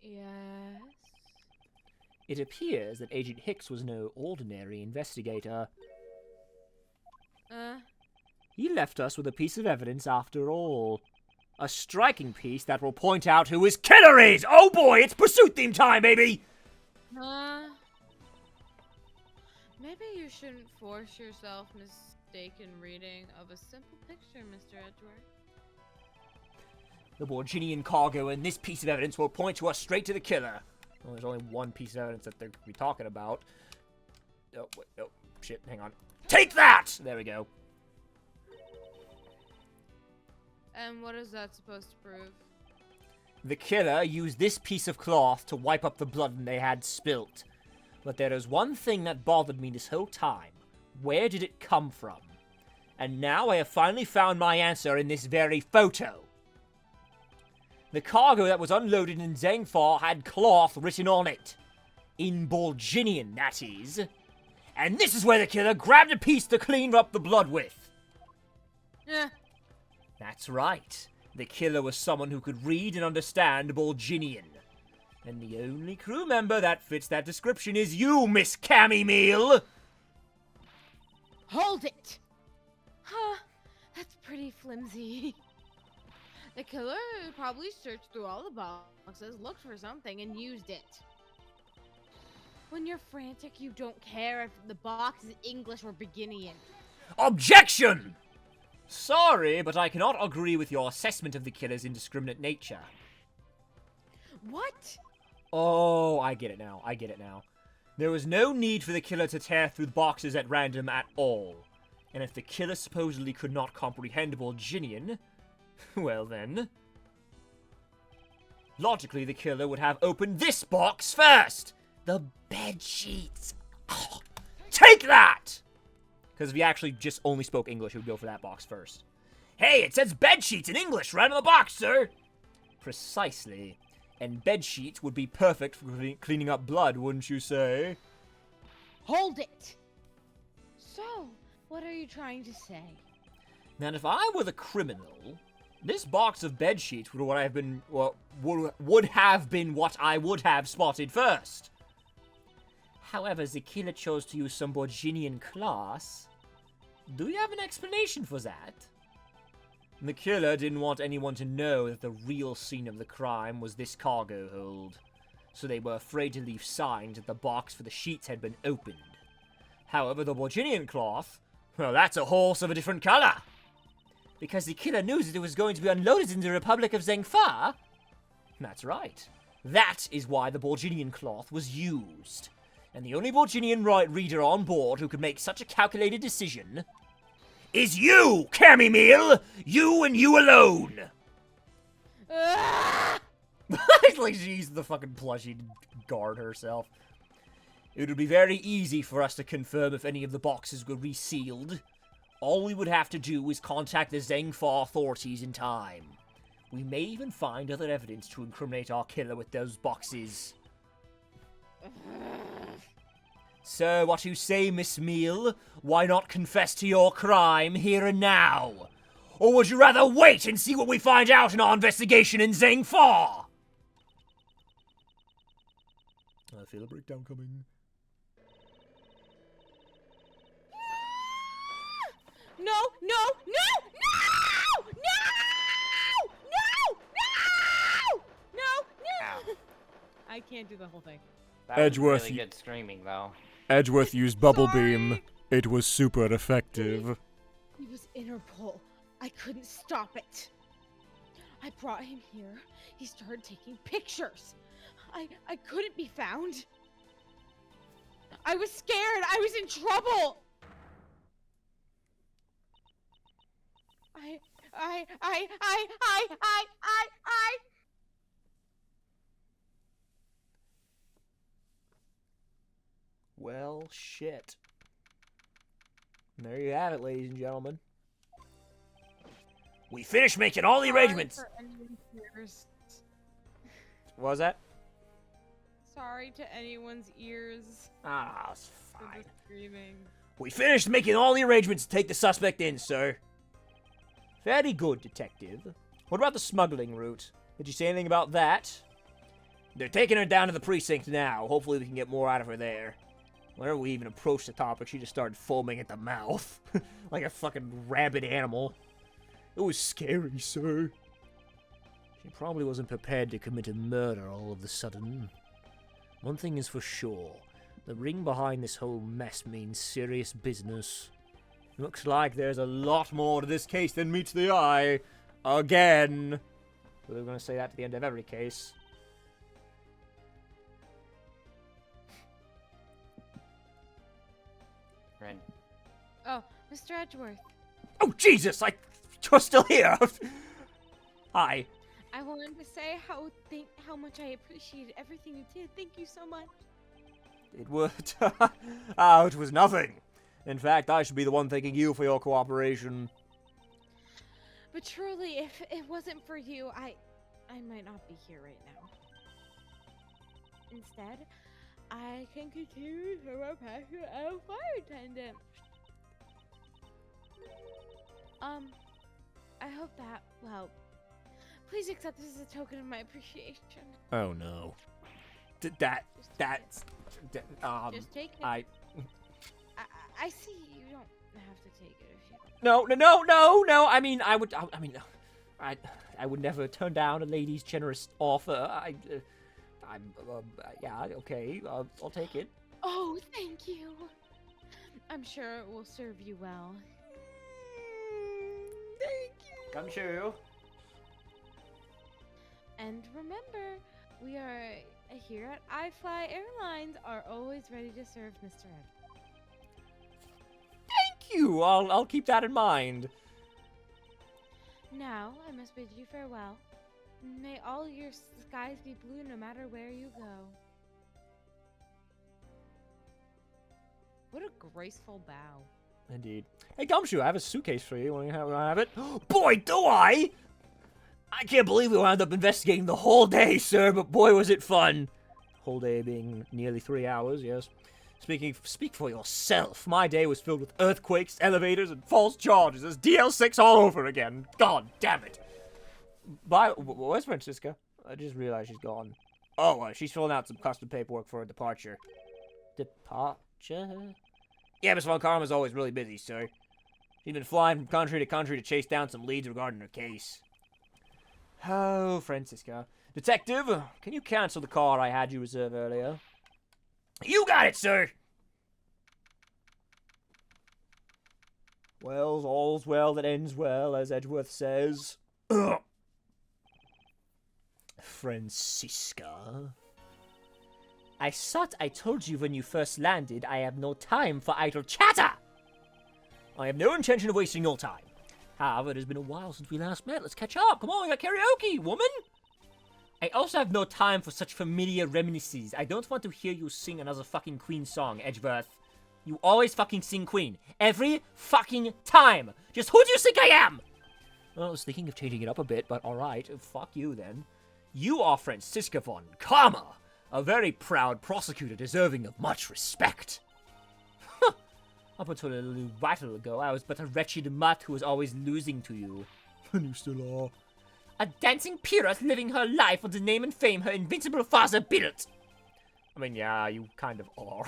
Yes. It appears that Agent Hicks was no ordinary investigator. He left us with a piece of evidence after all. A striking piece that will point out who his killer is! Oh boy, it's pursuit theme time, baby! Maybe you shouldn't force yourself mistaken reading of a simple picture, Mr. Edgeworth. The Borginian cargo and this piece of evidence will point to us straight to the killer. Well, there's only one piece of evidence that they're going to be talking about. Oh, wait, oh, shit, hang on. Take that! There we go. And what is that supposed to prove? The killer used this piece of cloth to wipe up the blood they had spilt. But there is one thing that bothered me this whole time. Where did it come from? And now I have finally found my answer in this very photo. The cargo that was unloaded in Zangfar had cloth written on it. In Borginian, that is. And this is where the killer grabbed a piece to clean up the blood with. That's right. The killer was someone who could read and understand Borginian. And the only crew member that fits that description is you, Miss Cammy Meal! Hold it! Huh, that's pretty flimsy. The killer probably searched through all the boxes, looked for something, and used it. When you're frantic, you don't care if the box is English or Borginian. Objection! Sorry, but I cannot agree with your assessment of the killer's indiscriminate nature. What? Oh, I get it now. There was no need for the killer to tear through the boxes at random at all. And if the killer supposedly could not comprehend Borginian, well then... logically, the killer would have opened this box first! The bed sheets! Oh, take that! Because if he actually just only spoke English, he would go for that box first. Hey, it says bed sheets in English right on the box, sir! Precisely. And bed sheets would be perfect for cleaning up blood, wouldn't you say? Hold it! So, what are you trying to say? Now, if I were the criminal, this box of bed sheets would have been what I would have spotted first. However, the killer chose to use some Borginian class. Do you have an explanation for that? The killer didn't want anyone to know that the real scene of the crime was this cargo hold, so they were afraid to leave signs that the box for the sheets had been opened. However, the Borginian cloth, well, that's a horse of a different color. Because the killer knew that it was going to be unloaded in the Republic of Zangfa. That's right. That is why the Borginian cloth was used. And the only Borginian reader on board who could make such a calculated decision is you, Cammy Meal! You and you alone! It's like she used the fucking plushie to guard herself. It would be very easy for us to confirm if any of the boxes were resealed. All we would have to do is contact the Zangfar authorities in time. We may even find other evidence to incriminate our killer with those boxes. So, what you say, Miss Meal? Why not confess to your crime here and now? Or would you rather wait and see what we find out in our investigation in Zhangfa? I feel a breakdown coming. No, no, no, no! No! No! No! No! No! I can't do the whole thing. That was Edgeworth, really good screaming, though. Edgeworth used bubble Sorry. beam. It was super effective. He was Interpol. I couldn't stop it. I brought him here. He started taking pictures. I couldn't be found. I was scared. I was in trouble. I. Well, shit. There you have it, ladies and gentlemen. We finished making all the arrangements. Sorry for anyone's ears. What was that? Sorry to anyone's ears Ah, it's for fine. the screaming. We finished making all the arrangements to take the suspect in, sir. Very good, detective. What about the smuggling route? Did you say anything about that? They're taking her down to the precinct now. Hopefully we can get more out of her there. Whenever we even approached the topic, she just started foaming at the mouth. Like a fucking rabid animal. It was scary, sir. She probably wasn't prepared to commit a murder all of a sudden. One thing is for sure. The ring behind this whole mess means serious business. Looks like there's a lot more to this case than meets the eye. Again. We're going to say that at the end of every case. Ren. Oh, Mr. Edgeworth. Oh, Jesus! You're still here! Hi. I wanted to say how much I appreciate everything you did. Thank you so much. It was... it was nothing. In fact, I should be the one thanking you for your cooperation. But truly, if it wasn't for you, I might not be here right now. Instead, I can continue to my passion as a fire attendant. I hope that, well, please accept this as a token of my appreciation. Oh, no. Just take it. I I see you don't have to take it if you don't. No. I mean, I would never turn down a lady's generous offer. Yeah, okay, I'll take it. Oh, thank you. I'm sure it will serve you well. Thank you. Gumshoe. And remember, we are here at iFly Airlines are always ready to serve Mr. Ed. Thank you. I'll keep that in mind. Now, I must bid you farewell. May all your skies be blue no matter where you go. What a graceful bow. Indeed. Hey, Gumshoe, I have a suitcase for you. Want to have it? Boy, do I! I can't believe we wound up investigating the whole day, sir, but boy, was it fun. Whole day being nearly 3 hours, yes. Speak for yourself. My day was filled with earthquakes, elevators, and false charges. It's DL6 all over again. God damn it. Where's Francisca? I just realized she's gone. Oh, she's filling out some custom paperwork for her departure. Departure? Yeah, Miss Von Karma's always really busy, sir. She's been flying from country to country to chase down some leads regarding her case. Oh, Francisca. Detective, can you cancel the car I had you reserve earlier? You got it, sir! Well, all's well that ends well, as Edgeworth says. Ugh. Francisca. I thought I told you when you first landed I have no time for idle chatter! I have no intention of wasting your time. However, it has been a while since we last met. Let's catch up. Come on, we got karaoke, woman! I also have no time for such familiar reminiscences. I don't want to hear you sing another fucking Queen song, Edgeworth. You always fucking sing Queen. Every fucking time! Just who do you think I am? Well, I was thinking of changing it up a bit, but alright. Fuck you, then. You are Francisca Von Karma, a very proud prosecutor deserving of much respect. Up until a little while ago, I was but a wretched mutt who was always losing to you. And you still are. A dancing pirate living her life on the name and fame her invincible father built. I mean, yeah, you kind of are.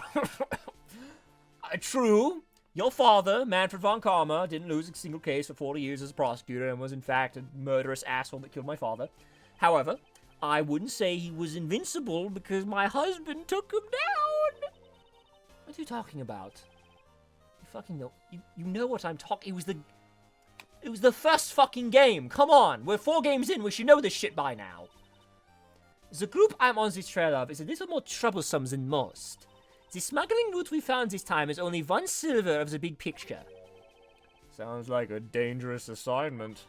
True. Your father, Manfred von Karma, didn't lose a single case for 40 years as a prosecutor and was in fact a murderous asshole that killed my father. However, I wouldn't say he was invincible because my husband took him down. What are you talking about? You fucking know. You know what I'm talking. It was the first fucking game. Come on, we're 4 games in. We should know this shit by now. The group I'm on the trail of is a little more troublesome than most. The smuggling route we found this time is only 1 silver of the big picture. Sounds like a dangerous assignment.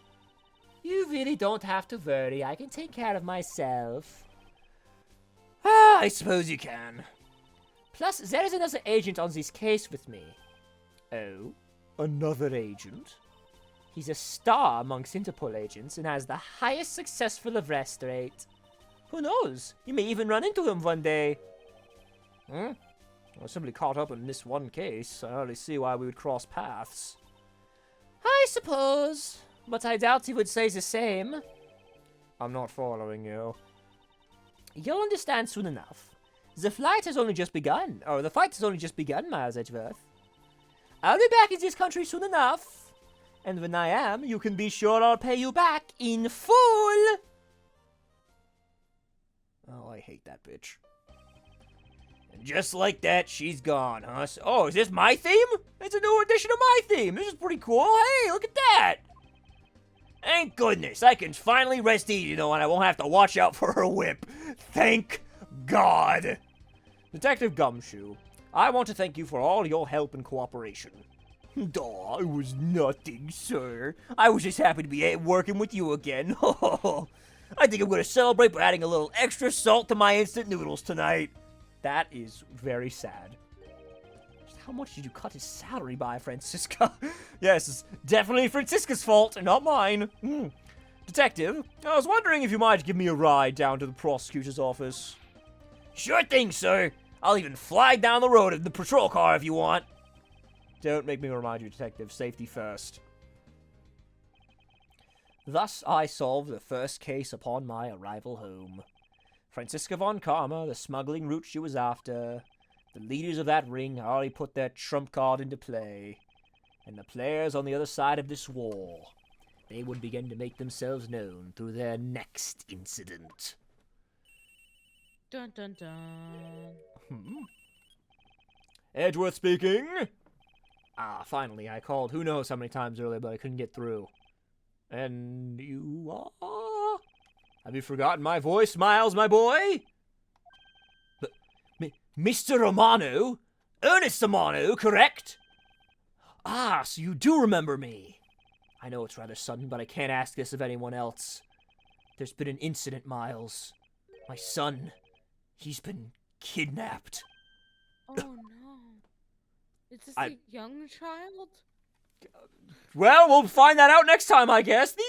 You really don't have to worry. I can take care of myself. I suppose you can. Plus, there is another agent on this case with me. Oh? Another agent? He's a star amongst Interpol agents and has the highest successful arrest rate. Who knows? You may even run into him one day. I was simply caught up in this one case. I hardly see why we would cross paths. I suppose, but I doubt he would say the same. I'm not following you. You'll understand soon enough. The fight has only just begun, Miles Edgeworth. I'll be back in this country soon enough. And when I am, you can be sure I'll pay you back in full! Oh, I hate that bitch. And just like that, she's gone, huh? Oh, is this my theme? It's a new edition of my theme! This is pretty cool. Hey, look at that! Thank goodness, I can finally rest easy, though, and I won't have to watch out for her whip. Thank God! Detective Gumshoe, I want to thank you for all your help and cooperation. Aw, it was nothing, sir. I was just happy to be working with you again. I think I'm going to celebrate by adding a little extra salt to my instant noodles tonight. That is very sad. Just how much did you cut his salary by, Francisca? Yes, it's definitely Francisca's fault, and not mine. Detective, I was wondering if you might give me a ride down to the prosecutor's office. Sure thing, sir. I'll even fly down the road in the patrol car if you want. Don't make me remind you, Detective. Safety first. Thus I solved the first case upon my arrival home. Francisca von Karma, the smuggling route she was after. The leaders of that ring already put their trump card into play. And the players on the other side of this war. They would begin to make themselves known through their next incident. Dun dun dun. Edgeworth speaking. Ah, finally, I called who knows how many times earlier, but I couldn't get through. And you are? Have you forgotten my voice, Miles, my boy? Mr. Romano? Ernest Romano, correct? Ah, so you do remember me. I know it's rather sudden, but I can't ask this of anyone else. There's been an incident, Miles. My son, he's been kidnapped. Oh no. Is this a young child? Well, we'll find that out next time, I guess. The